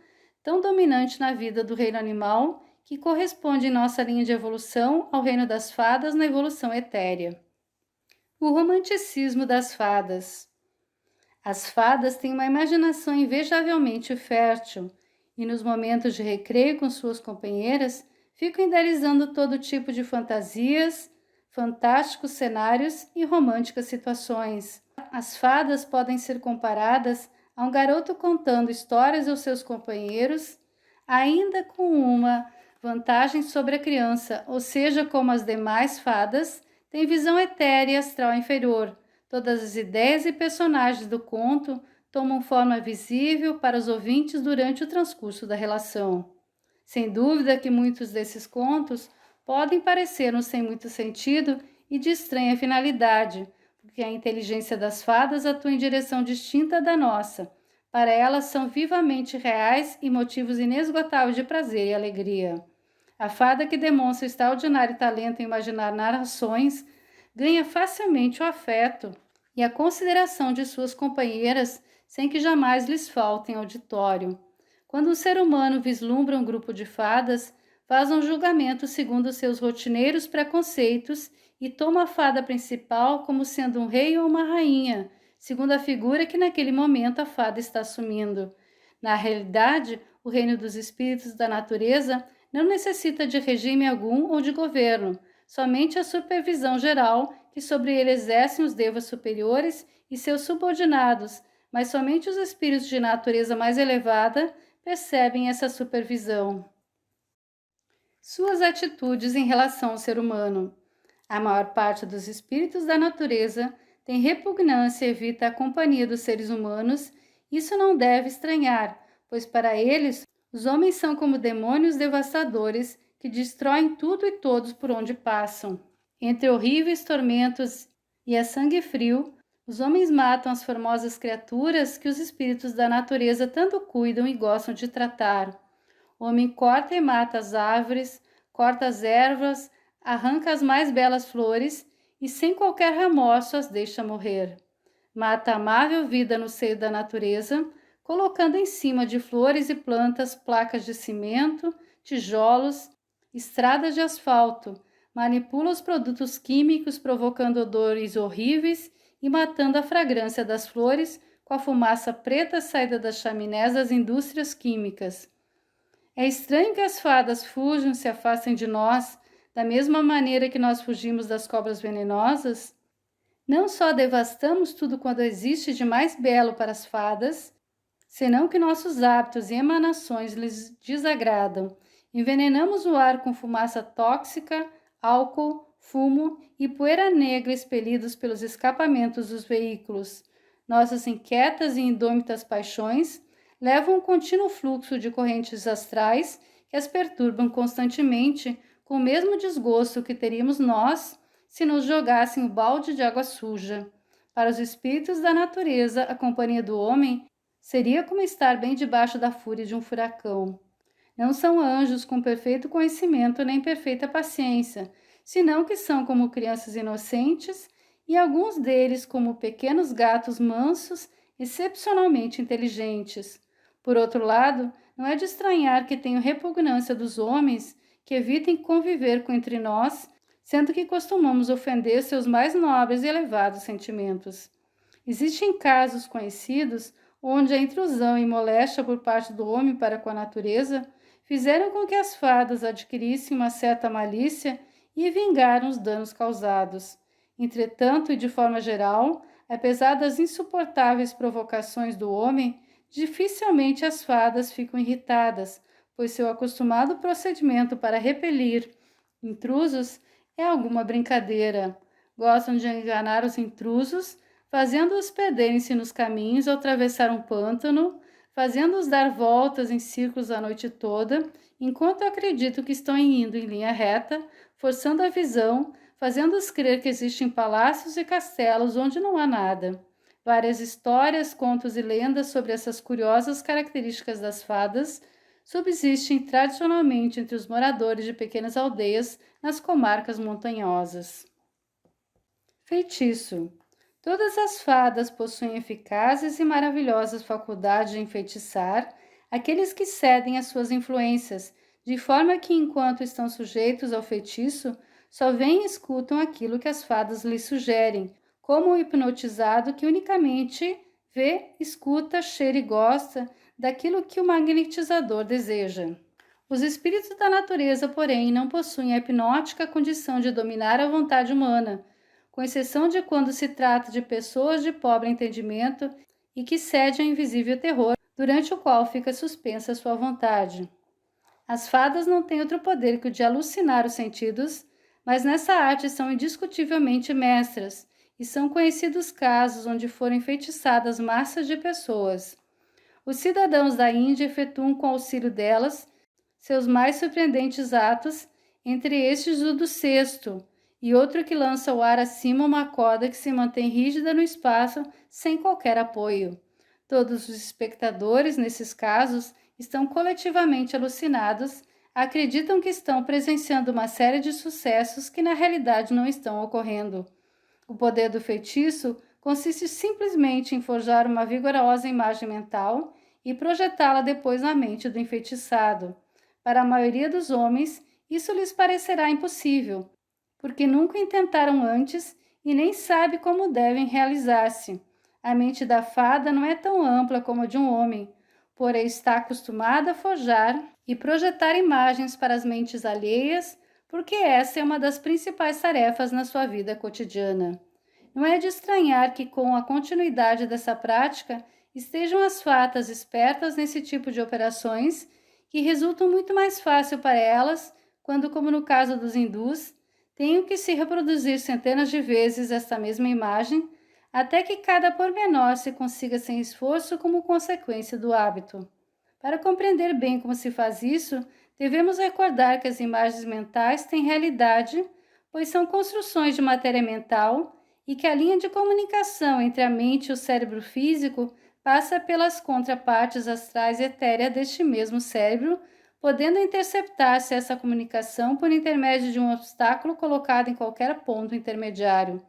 tão dominante na vida do reino animal, que corresponde em nossa linha de evolução ao reino das fadas na evolução etérea. O romanticismo das fadas. As fadas têm uma imaginação invejavelmente fértil e, nos momentos de recreio com suas companheiras, ficam idealizando todo tipo de fantasias, fantásticos cenários e românticas situações. As fadas podem ser comparadas a um garoto contando histórias aos seus companheiros, ainda com uma vantagem sobre a criança, ou seja, como as demais fadas, tem visão etérea e astral inferior. Todas as ideias e personagens do conto tomam forma visível para os ouvintes durante o transcurso da relação. Sem dúvida que muitos desses contos podem parecer-nos sem muito sentido e de estranha finalidade, porque a inteligência das fadas atua em direção distinta da nossa. Para elas são vivamente reais e motivos inesgotáveis de prazer e alegria. A fada que demonstra extraordinário talento em imaginar narrações ganha facilmente o afeto e a consideração de suas companheiras sem que jamais lhes faltem auditório. Quando um ser humano vislumbra um grupo de fadas, faz um julgamento segundo seus rotineiros preconceitos e toma a fada principal como sendo um rei ou uma rainha, segundo a figura que naquele momento a fada está assumindo. Na realidade, o reino dos espíritos da natureza não necessita de regime algum ou de governo, somente a supervisão geral que sobre ele exercem os devas superiores e seus subordinados, mas somente os espíritos de natureza mais elevada percebem essa supervisão. Suas atitudes em relação ao ser humano. A maior parte dos espíritos da natureza tem repugnância e evita a companhia dos seres humanos. Isso não deve estranhar, pois para eles os homens são como demônios devastadores que destroem tudo e todos por onde passam. Entre horríveis tormentos e a sangue frio, os homens matam as formosas criaturas que os espíritos da natureza tanto cuidam e gostam de tratar. O homem corta e mata as árvores, corta as ervas, arranca as mais belas flores e sem qualquer remorso as deixa morrer. Mata a amável vida no seio da natureza, colocando em cima de flores e plantas placas de cimento, tijolos, estradas de asfalto, manipula os produtos químicos provocando odores horríveis e matando a fragrância das flores com a fumaça preta saída das chaminés das indústrias químicas. É estranho que as fadas fujam, se afastem de nós, da mesma maneira que nós fugimos das cobras venenosas. Não só devastamos tudo quando existe de mais belo para as fadas, senão que nossos hábitos e emanações lhes desagradam. Envenenamos o ar com fumaça tóxica, álcool, fumo e poeira negra expelidos pelos escapamentos dos veículos. Nossas inquietas e indômitas paixões levam um contínuo fluxo de correntes astrais que as perturbam constantemente com o mesmo desgosto que teríamos nós se nos jogassem o balde de água suja. Para os espíritos da natureza, a companhia do homem seria como estar bem debaixo da fúria de um furacão. Não são anjos com perfeito conhecimento nem perfeita paciência, senão que são como crianças inocentes e alguns deles como pequenos gatos mansos, excepcionalmente inteligentes. Por outro lado, não é de estranhar que tenham repugnância dos homens que evitem conviver com entre nós, sendo que costumamos ofender seus mais nobres e elevados sentimentos. Existem casos conhecidos onde a intrusão e moléstia por parte do homem para com a natureza fizeram com que as fadas adquirissem uma certa malícia e vingaram os danos causados. Entretanto, e de forma geral, apesar das insuportáveis provocações do homem, dificilmente as fadas ficam irritadas, pois seu acostumado procedimento para repelir intrusos é alguma brincadeira. Gostam de enganar os intrusos, fazendo-os perderem-se nos caminhos ao atravessar um pântano, fazendo-os dar voltas em círculos a noite toda, enquanto acreditam que estão indo em linha reta, forçando a visão, fazendo-os crer que existem palácios e castelos onde não há nada. Várias histórias, contos e lendas sobre essas curiosas características das fadas subsistem tradicionalmente entre os moradores de pequenas aldeias nas comarcas montanhosas. Feitiço. Todas as fadas possuem eficazes e maravilhosas faculdades de enfeitiçar aqueles que cedem às suas influências, de forma que, enquanto estão sujeitos ao feitiço, só veem e escutam aquilo que as fadas lhes sugerem, como um hipnotizado que unicamente vê, escuta, cheira e gosta daquilo que o magnetizador deseja. Os espíritos da natureza, porém, não possuem a hipnótica condição de dominar a vontade humana, com exceção de quando se trata de pessoas de pobre entendimento e que cedem ao invisível terror, durante o qual fica suspensa a sua vontade. As fadas não têm outro poder que o de alucinar os sentidos, mas nessa arte são indiscutivelmente mestras, e são conhecidos casos onde foram enfeitiçadas massas de pessoas. Os cidadãos da Índia efetuam com auxílio delas seus mais surpreendentes atos, entre estes o do cesto, e outro que lança ao ar acima uma corda que se mantém rígida no espaço sem qualquer apoio. Todos os espectadores, nesses casos, estão coletivamente alucinados, acreditam que estão presenciando uma série de sucessos que na realidade não estão ocorrendo. O poder do feitiço consiste simplesmente em forjar uma vigorosa imagem mental e projetá-la depois na mente do enfeitiçado. Para a maioria dos homens, isso lhes parecerá impossível, porque nunca intentaram antes e nem sabe como devem realizar-se. A mente da fada não é tão ampla como a de um homem, porém está acostumada a forjar e projetar imagens para as mentes alheias, porque essa é uma das principais tarefas na sua vida cotidiana. Não é de estranhar que, com a continuidade dessa prática, estejam as fadas espertas nesse tipo de operações, que resultam muito mais fácil para elas quando, como no caso dos hindus, tenham que se reproduzir centenas de vezes esta mesma imagem, até que cada pormenor se consiga sem esforço como consequência do hábito. Para compreender bem como se faz isso, devemos recordar que as imagens mentais têm realidade, pois são construções de matéria mental, e que a linha de comunicação entre a mente e o cérebro físico passa pelas contrapartes astrais etéreas deste mesmo cérebro, podendo interceptar-se essa comunicação por intermédio de um obstáculo colocado em qualquer ponto intermediário.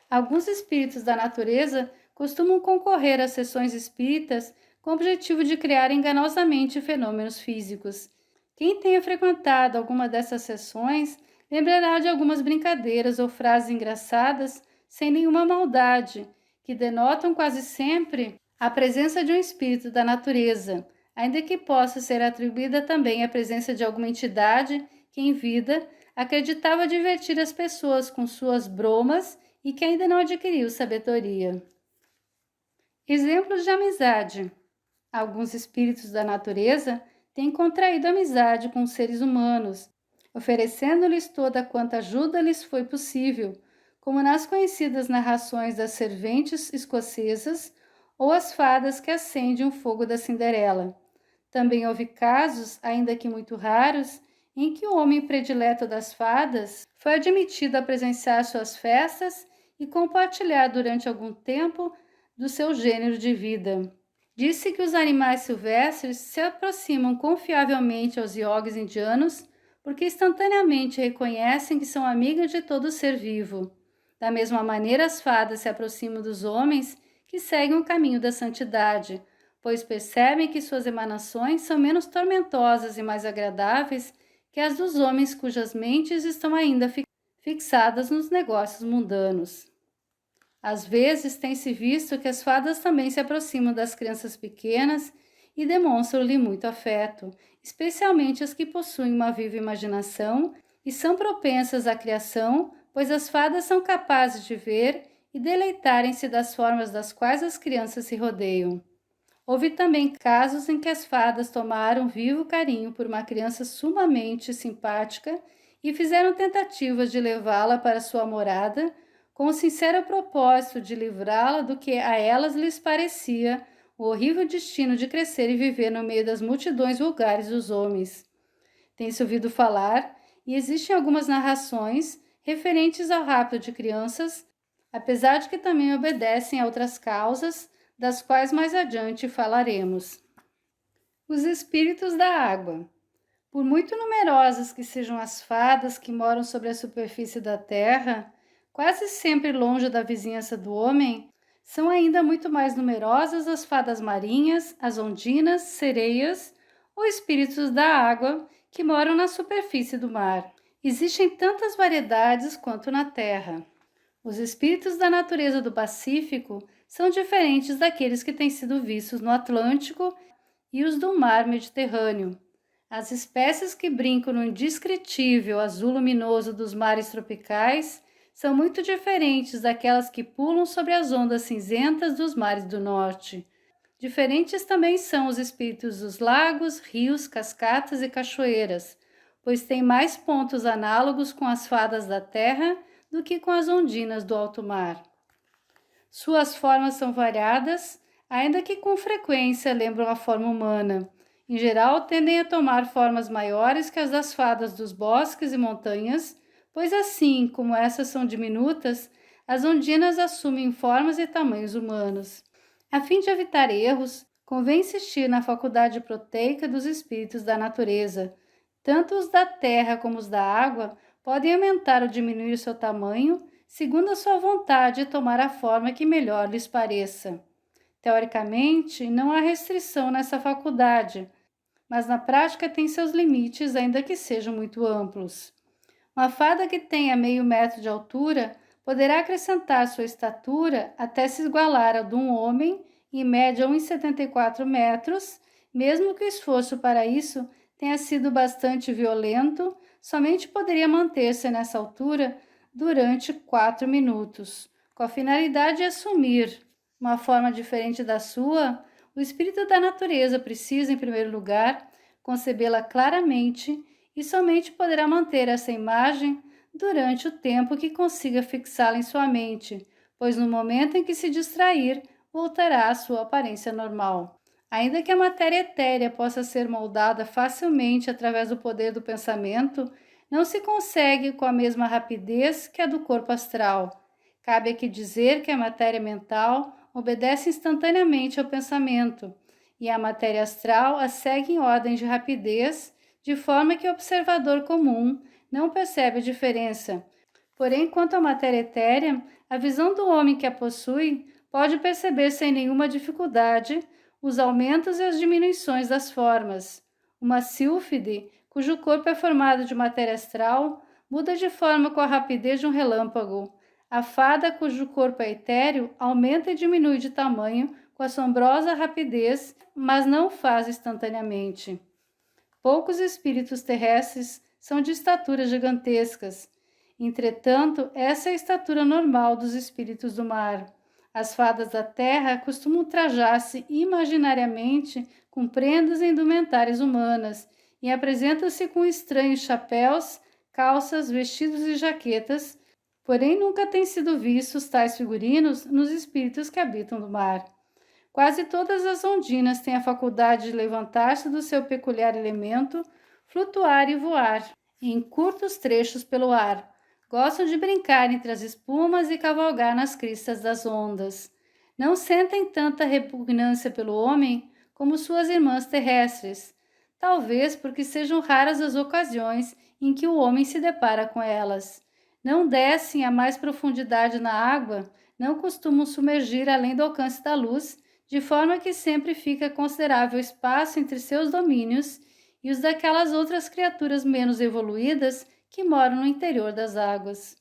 Alguns espíritos da natureza costumam concorrer às sessões espíritas com o objetivo de criar enganosamente fenômenos físicos. Quem tenha frequentado alguma dessas sessões lembrará de algumas brincadeiras ou frases engraçadas sem nenhuma maldade, que denotam quase sempre a presença de um espírito da natureza, ainda que possa ser atribuída também à presença de alguma entidade que, em vida, acreditava divertir as pessoas com suas bromas e que ainda não adquiriu sabedoria. Exemplos de amizade. Alguns espíritos da natureza têm contraído amizade com os seres humanos, oferecendo-lhes toda quanta ajuda lhes foi possível, como nas conhecidas narrações das serventes escocesas ou as fadas que acendem o fogo da Cinderela. Também houve casos, ainda que muito raros, em que o homem predileto das fadas foi admitido a presenciar suas festas e compartilhar durante algum tempo do seu gênero de vida. Disse que os animais silvestres se aproximam confiavelmente aos iogues indianos porque instantaneamente reconhecem que são amigas de todo ser vivo. Da mesma maneira, as fadas se aproximam dos homens que seguem o caminho da santidade, pois percebem que suas emanações são menos tormentosas e mais agradáveis que as dos homens cujas mentes estão ainda fixadas nos negócios mundanos. Às vezes tem-se visto que as fadas também se aproximam das crianças pequenas e demonstram-lhe muito afeto, especialmente as que possuem uma viva imaginação e são propensas à criação, pois as fadas são capazes de ver e deleitarem-se das formas das quais as crianças se rodeiam. Houve também casos em que as fadas tomaram vivo carinho por uma criança sumamente simpática e fizeram tentativas de levá-la para sua morada, com o sincero propósito de livrá-la do que a elas lhes parecia o horrível destino de crescer e viver no meio das multidões vulgares dos homens. Tem-se ouvido falar, e existem algumas narrações referentes ao rapto de crianças, apesar de que também obedecem a outras causas, das quais mais adiante falaremos. Os espíritos da água. Por muito numerosas que sejam as fadas que moram sobre a superfície da terra, quase sempre longe da vizinhança do homem, são ainda muito mais numerosas as fadas marinhas, as ondinas, sereias ou espíritos da água que moram na superfície do mar. Existem tantas variedades quanto na terra. Os espíritos da natureza do Pacífico são diferentes daqueles que têm sido vistos no Atlântico e os do mar Mediterrâneo. As espécies que brincam no indescritível azul luminoso dos mares tropicais são muito diferentes daquelas que pulam sobre as ondas cinzentas dos mares do norte. Diferentes também são os espíritos dos lagos, rios, cascatas e cachoeiras, pois têm mais pontos análogos com as fadas da terra do que com as ondinas do alto mar. Suas formas são variadas, ainda que com frequência lembram a forma humana. Em geral, tendem a tomar formas maiores que as das fadas dos bosques e montanhas, pois assim como essas são diminutas, as ondinas assumem formas e tamanhos humanos. A fim de evitar erros, convém insistir na faculdade proteica dos espíritos da natureza. Tanto os da terra como os da água podem aumentar ou diminuir seu tamanho, segundo a sua vontade e tomar a forma que melhor lhes pareça. Teoricamente, não há restrição nessa faculdade, mas na prática tem seus limites, ainda que sejam muito amplos. Uma fada que tenha meio metro de altura poderá acrescentar sua estatura até se igualar a de um homem, em média 1,74 metros, mesmo que o esforço para isso tenha sido bastante violento, somente poderia manter-se nessa altura durante 4 minutos. Com a finalidade de assumir uma forma diferente da sua, o espírito da natureza precisa, em primeiro lugar, concebê-la claramente e somente poderá manter essa imagem durante o tempo que consiga fixá-la em sua mente, pois no momento em que se distrair, voltará à sua aparência normal. Ainda que a matéria etérea possa ser moldada facilmente através do poder do pensamento, não se consegue com a mesma rapidez que a do corpo astral. Cabe aqui dizer que a matéria mental obedece instantaneamente ao pensamento, e a matéria astral a segue em ordem de rapidez, de forma que o observador comum não percebe a diferença. Porém, quanto à matéria etérea, a visão do homem que a possui pode perceber sem nenhuma dificuldade os aumentos e as diminuições das formas. Uma sílfide, cujo corpo é formado de matéria astral, muda de forma com a rapidez de um relâmpago. A fada, cujo corpo é etéreo, aumenta e diminui de tamanho com assombrosa rapidez, mas não o faz instantaneamente. Poucos espíritos terrestres são de estaturas gigantescas. Entretanto, essa é a estatura normal dos espíritos do mar. As fadas da terra costumam trajar-se imaginariamente com prendas e indumentárias humanas e apresentam-se com estranhos chapéus, calças, vestidos e jaquetas, porém nunca têm sido vistos tais figurinos nos espíritos que habitam no mar. Quase todas as ondinas têm a faculdade de levantar-se do seu peculiar elemento, flutuar e voar em curtos trechos pelo ar. Gostam de brincar entre as espumas e cavalgar nas cristas das ondas. Não sentem tanta repugnância pelo homem como suas irmãs terrestres, talvez porque sejam raras as ocasiões em que o homem se depara com elas. Não descem a mais profundidade na água, não costumam submergir além do alcance da luz, de forma que sempre fica considerável espaço entre seus domínios e os daquelas outras criaturas menos evoluídas que moram no interior das águas.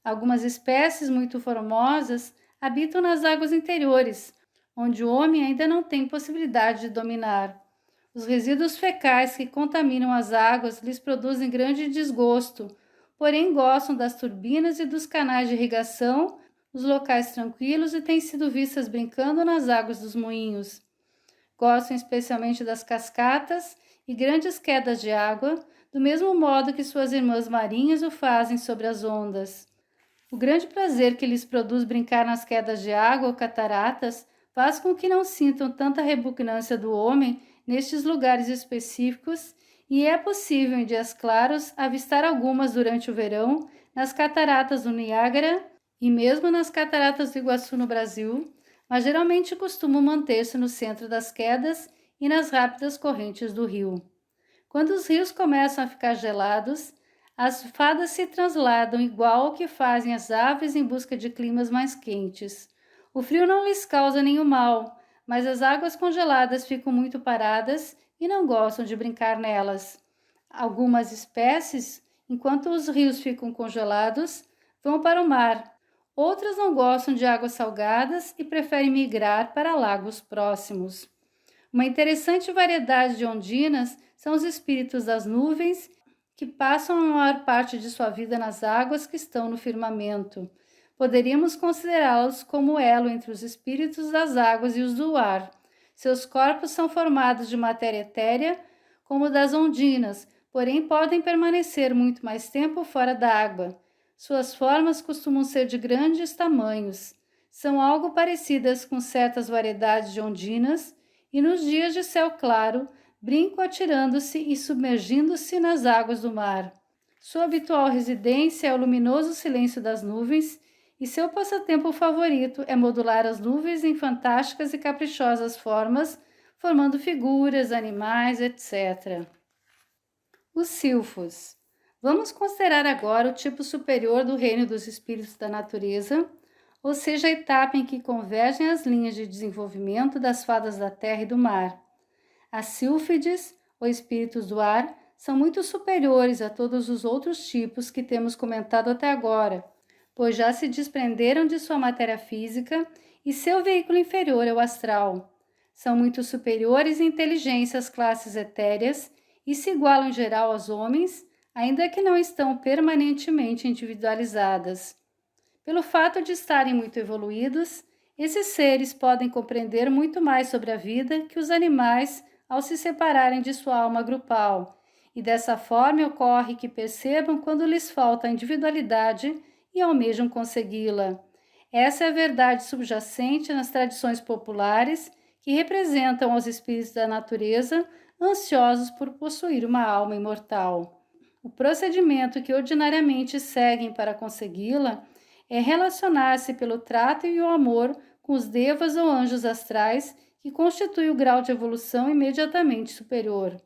Algumas espécies muito formosas habitam nas águas interiores, onde o homem ainda não tem possibilidade de dominar. Os resíduos fecais que contaminam as águas lhes produzem grande desgosto, porém gostam das turbinas e dos canais de irrigação, nos locais tranquilos, e têm sido vistas brincando nas águas dos moinhos. Gostam especialmente das cascatas e grandes quedas de água, do mesmo modo que suas irmãs marinhas o fazem sobre as ondas. O grande prazer que lhes produz brincar nas quedas de água ou cataratas faz com que não sintam tanta repugnância do homem nestes lugares específicos, e é possível, em dias claros, avistar algumas durante o verão nas cataratas do Niágara e mesmo nas cataratas do Iguaçu no Brasil, mas geralmente costumam manter-se no centro das quedas e nas rápidas correntes do rio. Quando os rios começam a ficar gelados, as fadas se transladam igual ao que fazem as aves em busca de climas mais quentes. O frio não lhes causa nenhum mal, mas as águas congeladas ficam muito paradas e não gostam de brincar nelas. Algumas espécies, enquanto os rios ficam congelados, vão para o mar. Outras não gostam de águas salgadas e preferem migrar para lagos próximos. Uma interessante variedade de ondinas são os espíritos das nuvens, que passam a maior parte de sua vida nas águas que estão no firmamento. Poderíamos considerá-los como elo entre os espíritos das águas e os do ar. Seus corpos são formados de matéria etérea, como das ondinas, porém podem permanecer muito mais tempo fora da água. Suas formas costumam ser de grandes tamanhos. São algo parecidas com certas variedades de ondinas e, nos dias de céu claro, brincam atirando-se e submergindo-se nas águas do mar. Sua habitual residência é o luminoso silêncio das nuvens e seu passatempo favorito é modular as nuvens em fantásticas e caprichosas formas, formando figuras, animais, etc. Os silfos. Vamos considerar agora o tipo superior do reino dos espíritos da natureza, ou seja, a etapa em que convergem as linhas de desenvolvimento das fadas da terra e do mar. As sílfides, ou espíritos do ar, são muito superiores a todos os outros tipos que temos comentado até agora, pois já se desprenderam de sua matéria física e seu veículo inferior é o astral. São muito superiores em inteligência às classes etéreas e se igualam em geral aos homens, ainda que não estão permanentemente individualizadas. Pelo fato de estarem muito evoluídos, esses seres podem compreender muito mais sobre a vida que os animais ao se separarem de sua alma grupal, e dessa forma ocorre que percebam quando lhes falta a individualidade e almejam consegui-la. Essa é a verdade subjacente nas tradições populares que representam os espíritos da natureza ansiosos por possuir uma alma imortal. O procedimento que ordinariamente seguem para consegui-la é relacionar-se pelo trato e o amor com os devas ou anjos astrais, que constitui o grau de evolução imediatamente superior.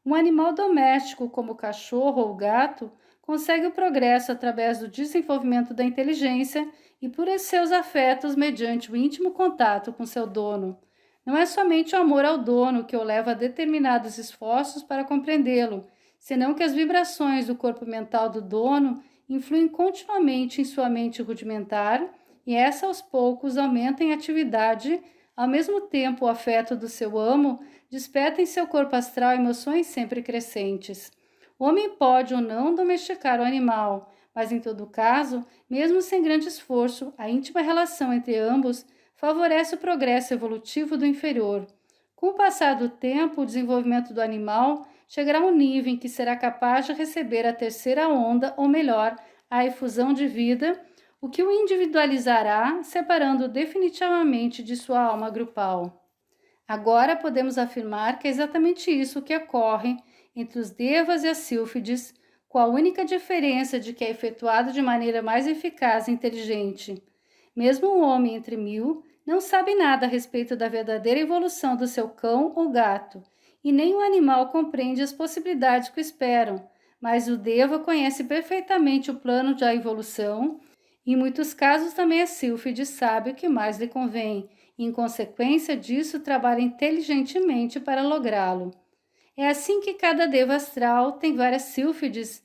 Um animal doméstico, como o cachorro ou o gato, consegue o progresso através do desenvolvimento da inteligência e por seus afetos mediante o íntimo contato com seu dono. Não é somente o amor ao dono que o leva a determinados esforços para compreendê-lo, senão que as vibrações do corpo mental do dono influem continuamente em sua mente rudimentar e essa aos poucos aumenta em atividade, ao mesmo tempo o afeto do seu amo desperta em seu corpo astral emoções sempre crescentes. O homem pode ou não domesticar o animal, mas em todo caso, mesmo sem grande esforço, a íntima relação entre ambos favorece o progresso evolutivo do inferior. Com o passar do tempo, o desenvolvimento do animal chegará a um nível em que será capaz de receber a terceira onda, ou melhor, a efusão de vida, o que o individualizará, separando-o definitivamente de sua alma grupal. Agora podemos afirmar que é exatamente isso que ocorre entre os devas e as sílfides, com a única diferença de que é efetuado de maneira mais eficaz e inteligente. Mesmo um homem entre mil não sabe nada a respeito da verdadeira evolução do seu cão ou gato, e nem o animal compreende as possibilidades que o esperam, mas o deva conhece perfeitamente o plano da evolução, e em muitos casos também a sílfide sabe o que mais lhe convém, e em consequência disso trabalha inteligentemente para lográ-lo. É assim que cada deva astral tem várias sílfides,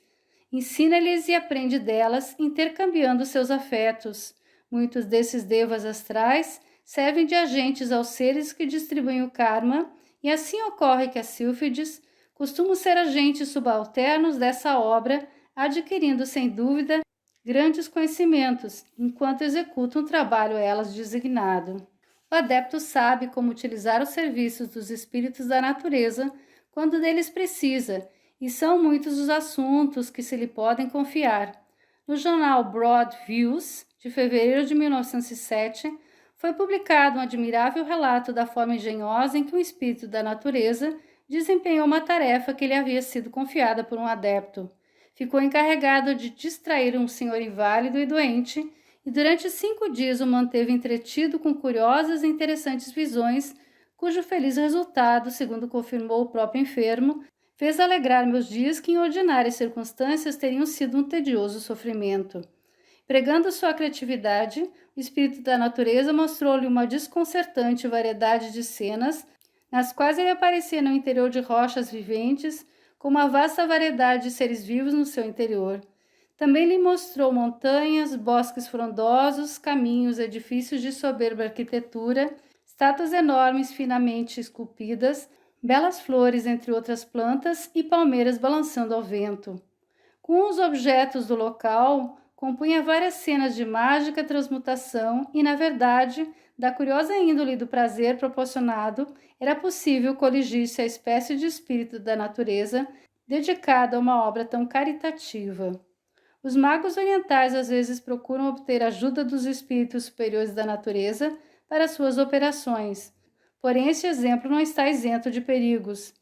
ensina-lhes e aprende delas, intercambiando seus afetos. Muitos desses devas astrais servem de agentes aos seres que distribuem o karma, e assim ocorre que as sílfides costumam ser agentes subalternos dessa obra, adquirindo sem dúvida grandes conhecimentos, enquanto executam o trabalho a elas designado. O adepto sabe como utilizar os serviços dos espíritos da natureza quando deles precisa, e são muitos os assuntos que se lhe podem confiar. No jornal Broad Views, de fevereiro de 1907, foi publicado um admirável relato da forma engenhosa em que um espírito da natureza desempenhou uma tarefa que lhe havia sido confiada por um adepto. Ficou encarregado de distrair um senhor inválido e doente, e durante 5 dias o manteve entretido com curiosas e interessantes visões, cujo feliz resultado, segundo confirmou o próprio enfermo, fez alegrar meus dias que em ordinárias circunstâncias teriam sido um tedioso sofrimento. Pregando sua criatividade, o espírito da natureza mostrou-lhe uma desconcertante variedade de cenas, nas quais ele aparecia no interior de rochas viventes, com uma vasta variedade de seres vivos no seu interior. Também lhe mostrou montanhas, bosques frondosos, caminhos, edifícios de soberba arquitetura, estátuas enormes finamente esculpidas, belas flores entre outras plantas e palmeiras balançando ao vento. Com os objetos do local, compunha várias cenas de mágica transmutação e, na verdade, da curiosa índole do prazer proporcionado, era possível coligir-se a espécie de espírito da natureza dedicado a uma obra tão caritativa. Os magos orientais às vezes procuram obter ajuda dos espíritos superiores da natureza para suas operações, porém este exemplo não está isento de perigos.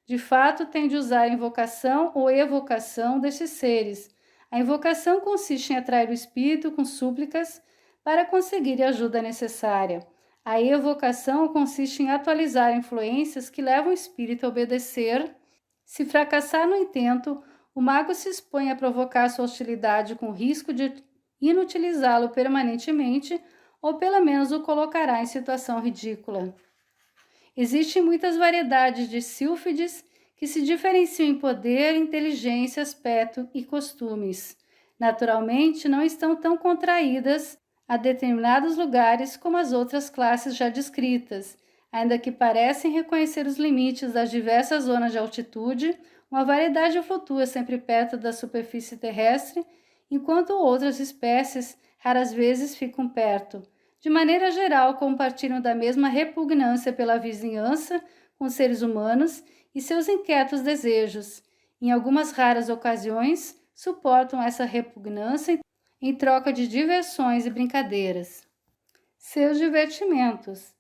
De fato, tem de usar a invocação ou evocação destes seres. A invocação consiste em atrair o espírito com súplicas para conseguir a ajuda necessária. A evocação consiste em atualizar influências que levam o espírito a obedecer. Se fracassar no intento, o mago se expõe a provocar sua hostilidade com o risco de inutilizá-lo permanentemente ou pelo menos o colocará em situação ridícula. Existem muitas variedades de sílfides que se diferenciam em poder, inteligência, aspecto e costumes. Naturalmente, não estão tão contraídas a determinados lugares como as outras classes já descritas, ainda que parecem reconhecer os limites das diversas zonas de altitude. Uma variedade flutua sempre perto da superfície terrestre, enquanto outras espécies raras vezes ficam perto. De maneira geral, compartilham da mesma repugnância pela vizinhança com seres humanos e seus inquietos desejos. Em algumas raras ocasiões, suportam essa repugnância em troca de diversões e brincadeiras. Seus divertimentos.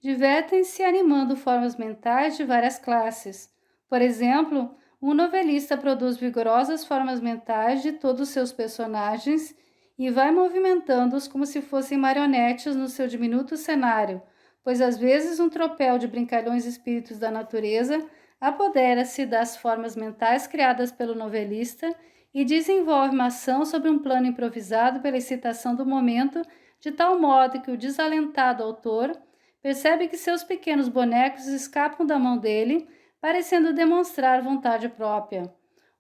Divertem-se animando formas mentais de várias classes. Por exemplo, um novelista produz vigorosas formas mentais de todos os seus personagens e vai movimentando-os como se fossem marionetes no seu diminuto cenário, pois às vezes um tropel de brincalhões espíritos da natureza apodera-se das formas mentais criadas pelo novelista e desenvolve uma ação sobre um plano improvisado pela excitação do momento, de tal modo que o desalentado autor percebe que seus pequenos bonecos escapam da mão dele, parecendo demonstrar vontade própria.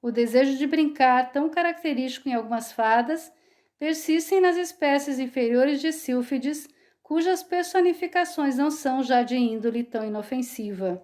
O desejo de brincar, tão característico em algumas fadas, persistem nas espécies inferiores de sílfides, cujas personificações não são já de índole tão inofensiva.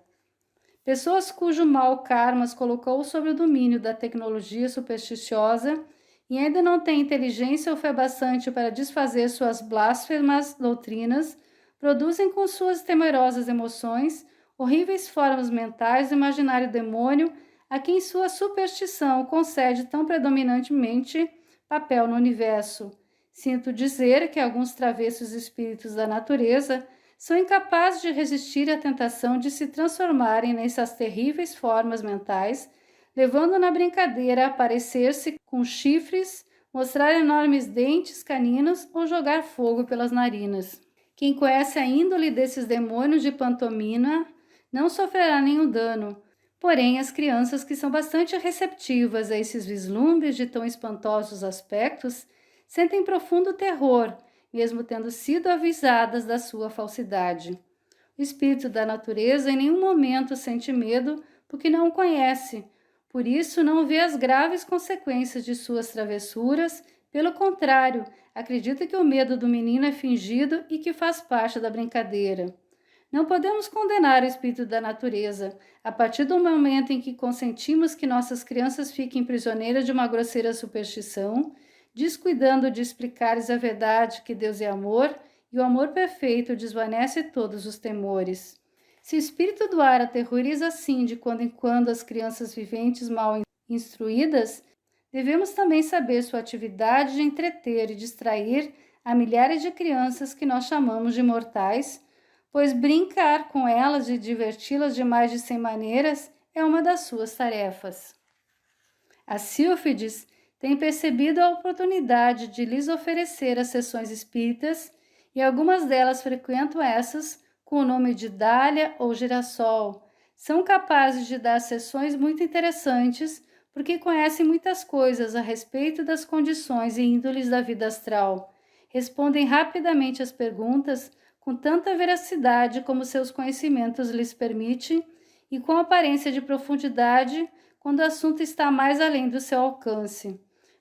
Pessoas cujo mau karma as colocou sob o domínio da tecnologia supersticiosa e ainda não têm inteligência ou fé bastante para desfazer suas blasfemas doutrinas, produzem com suas temerosas emoções horríveis formas mentais do imaginário demônio a quem sua superstição concede tão predominantemente papel no universo. Sinto dizer que alguns travessos espíritos da natureza são incapazes de resistir à tentação de se transformarem nessas terríveis formas mentais, levando na brincadeira a parecer-se com chifres, mostrar enormes dentes caninos ou jogar fogo pelas narinas. Quem conhece a índole desses demônios de pantomima não sofrerá nenhum dano, porém as crianças que são bastante receptivas a esses vislumbres de tão espantosos aspectos sentem profundo terror, mesmo tendo sido avisadas da sua falsidade. O espírito da natureza em nenhum momento sente medo porque não o conhece, por isso não vê as graves consequências de suas travessuras, pelo contrário, acredita que o medo do menino é fingido e que faz parte da brincadeira. Não podemos condenar o espírito da natureza. A partir do momento em que consentimos que nossas crianças fiquem prisioneiras de uma grosseira superstição, descuidando de explicar-lhes a verdade que Deus é amor, e o amor perfeito desvanece todos os temores. Se o espírito do ar aterroriza assim de quando em quando as crianças viventes mal instruídas, devemos também saber sua atividade de entreter e distrair a milhares de crianças que nós chamamos de mortais, pois brincar com elas e diverti-las de mais de 100 maneiras é uma das suas tarefas. As sílfides têm percebido a oportunidade de lhes oferecer as sessões espíritas e algumas delas frequentam essas com o nome de Dália ou Girassol. São capazes de dar sessões muito interessantes porque conhecem muitas coisas a respeito das condições e índoles da vida astral. Respondem rapidamente às perguntas com tanta veracidade como seus conhecimentos lhes permitem e com aparência de profundidade quando o assunto está mais além do seu alcance.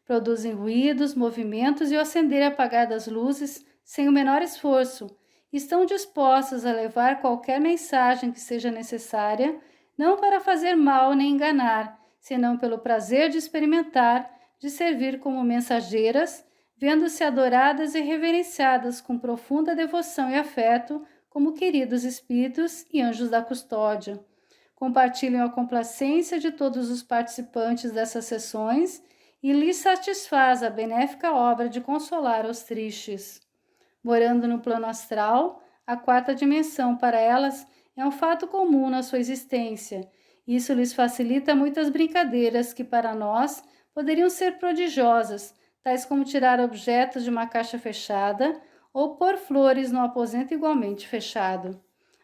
Produzem ruídos, movimentos e o acender e apagar das luzes sem o menor esforço. Estão dispostas a levar qualquer mensagem que seja necessária, não para fazer mal nem enganar, senão pelo prazer de experimentar, de servir como mensageiras, vendo-se adoradas e reverenciadas com profunda devoção e afeto como queridos espíritos e anjos da custódia. Compartilham a complacência de todos os participantes dessas sessões e lhes satisfaz a benéfica obra de consolar os tristes. Morando no plano astral, a quarta dimensão para elas é um fato comum na sua existência. Isso lhes facilita muitas brincadeiras que para nós poderiam ser prodigiosas, tais como tirar objetos de uma caixa fechada ou pôr flores no aposento igualmente fechado.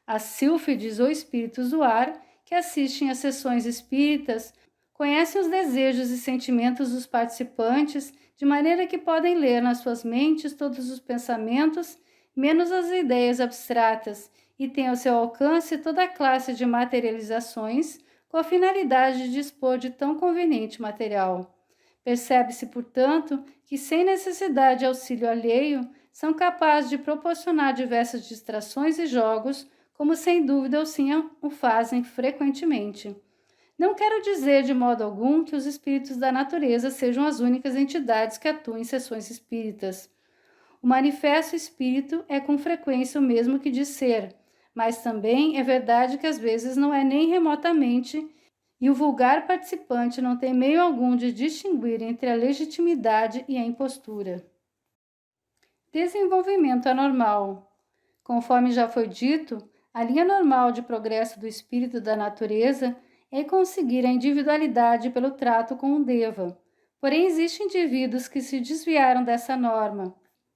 As sílfides ou espíritos do ar, que assistem às sessões espíritas, conhecem os desejos e sentimentos dos participantes, de maneira que podem ler nas suas mentes todos os pensamentos, menos as ideias abstratas, e têm ao seu alcance toda a classe de materializações, com a finalidade de dispor de tão conveniente material. Percebe-se, portanto, que sem necessidade de auxílio alheio, são capazes de proporcionar diversas distrações e jogos, como sem dúvida o fazem frequentemente. Não quero dizer de modo algum que os espíritos da natureza sejam as únicas entidades que atuam em sessões espíritas. O manifesto espírito é com frequência o mesmo que diz ser, mas também é verdade que às vezes não é nem remotamente, e o vulgar participante não tem meio algum de distinguir entre a legitimidade e a impostura. Desenvolvimento anormal. Conforme já foi dito, a linha normal de progresso do espírito da natureza é conseguir a individualidade pelo trato com o Deva. Porém, existem indivíduos que se desviaram dessa norma.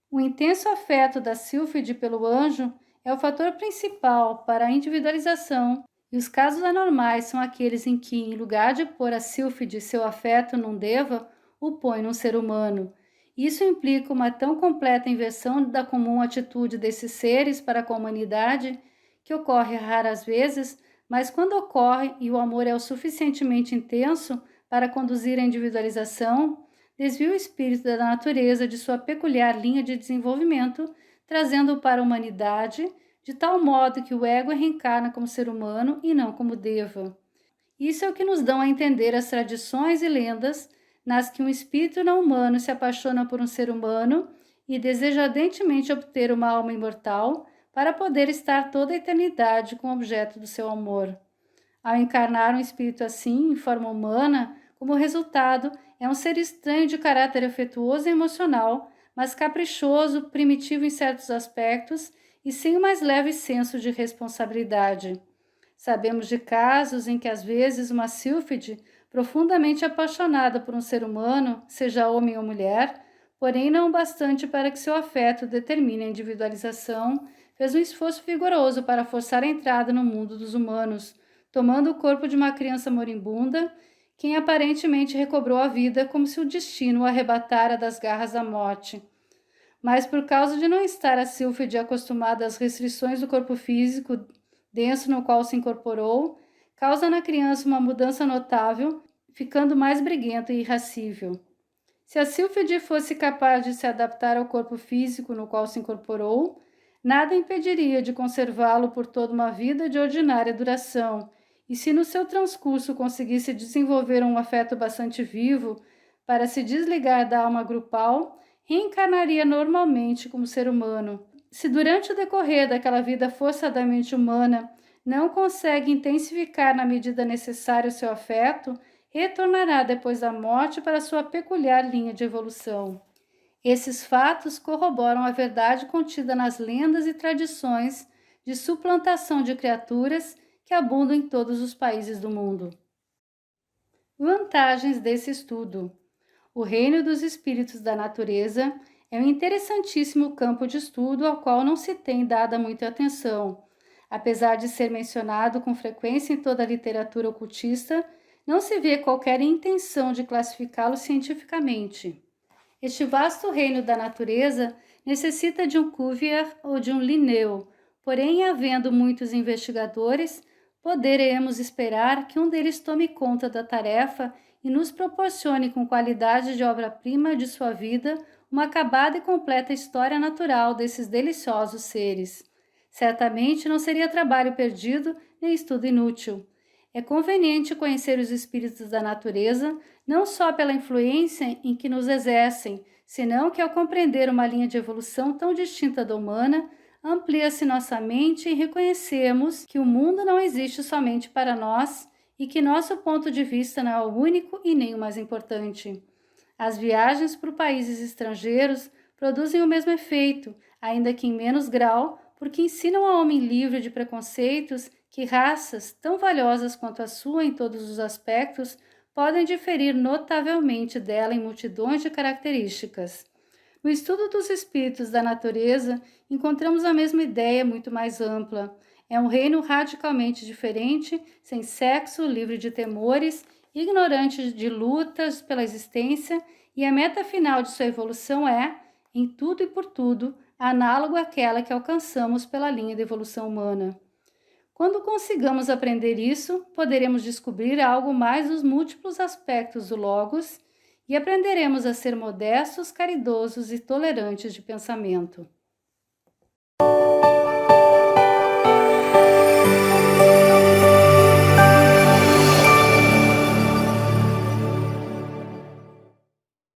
O intenso afeto da sílfide pelo anjo é o fator principal para a individualização E os casos anormais são aqueles em que, em lugar de pôr a sílfide seu afeto num deva, o põe num ser humano. Isso implica uma tão completa inversão da comum atitude desses seres para com a humanidade, que ocorre raras vezes, mas quando ocorre e o amor é o suficientemente intenso para conduzir à individualização, desvia o espírito da natureza de sua peculiar linha de desenvolvimento, trazendo-o para a humanidade, de tal modo que o ego reencarna como ser humano e não como deva. Isso é o que nos dão a entender as tradições e lendas nas que um espírito não humano se apaixona por um ser humano e deseja ardentemente obter uma alma imortal para poder estar toda a eternidade com o objeto do seu amor. Ao encarnar um espírito assim, em forma humana, como resultado, é um ser estranho de caráter afetuoso e emocional, mas caprichoso, primitivo em certos aspectos e sem o mais leve senso de responsabilidade. Sabemos de casos em que, às vezes, uma sílfide, profundamente apaixonada por um ser humano, seja homem ou mulher, porém não o bastante para que seu afeto determine a individualização, fez um esforço vigoroso para forçar a entrada no mundo dos humanos, tomando o corpo de uma criança moribunda, quem aparentemente recobrou a vida como se o destino o arrebatara das garras da morte. Mas por causa de não estar a sílfide acostumada às restrições do corpo físico denso no qual se incorporou, causa na criança uma mudança notável, ficando mais briguenta e irascível. Se a sílfide fosse capaz de se adaptar ao corpo físico no qual se incorporou, nada impediria de conservá-lo por toda uma vida de ordinária duração, e se no seu transcurso conseguisse desenvolver um afeto bastante vivo para se desligar da alma grupal, reencarnaria normalmente como ser humano. Se durante o decorrer daquela vida forçadamente humana não consegue intensificar na medida necessária o seu afeto, retornará depois da morte para sua peculiar linha de evolução. Esses fatos corroboram a verdade contida nas lendas e tradições de suplantação de criaturas que abundam em todos os países do mundo. Vantagens desse estudo. O reino dos espíritos da natureza é um interessantíssimo campo de estudo ao qual não se tem dado muita atenção. Apesar de ser mencionado com frequência em toda a literatura ocultista, não se vê qualquer intenção de classificá-lo cientificamente. Este vasto reino da natureza necessita de um Cuvier ou de um Linneu, porém, havendo muitos investigadores, poderemos esperar que um deles tome conta da tarefa e nos proporcione com qualidade de obra-prima de sua vida uma acabada e completa história natural desses deliciosos seres. Certamente não seria trabalho perdido nem estudo inútil. É conveniente conhecer os espíritos da natureza, não só pela influência em que nos exercem, senão que ao compreender uma linha de evolução tão distinta da humana, amplia-se nossa mente e reconhecemos que o mundo não existe somente para nós e que nosso ponto de vista não é o único e nem o mais importante. As viagens por países estrangeiros produzem o mesmo efeito, ainda que em menos grau, porque ensinam ao homem livre de preconceitos que raças, tão valiosas quanto a sua em todos os aspectos, podem diferir notavelmente dela em multidões de características. No estudo dos espíritos da natureza, encontramos a mesma ideia muito mais ampla. É um reino radicalmente diferente, sem sexo, livre de temores, ignorante de lutas pela existência, e a meta final de sua evolução é, em tudo e por tudo, análogo àquela que alcançamos pela linha de evolução humana. Quando consigamos aprender isso, poderemos descobrir algo mais dos múltiplos aspectos do Logos e aprenderemos a ser modestos, caridosos e tolerantes de pensamento.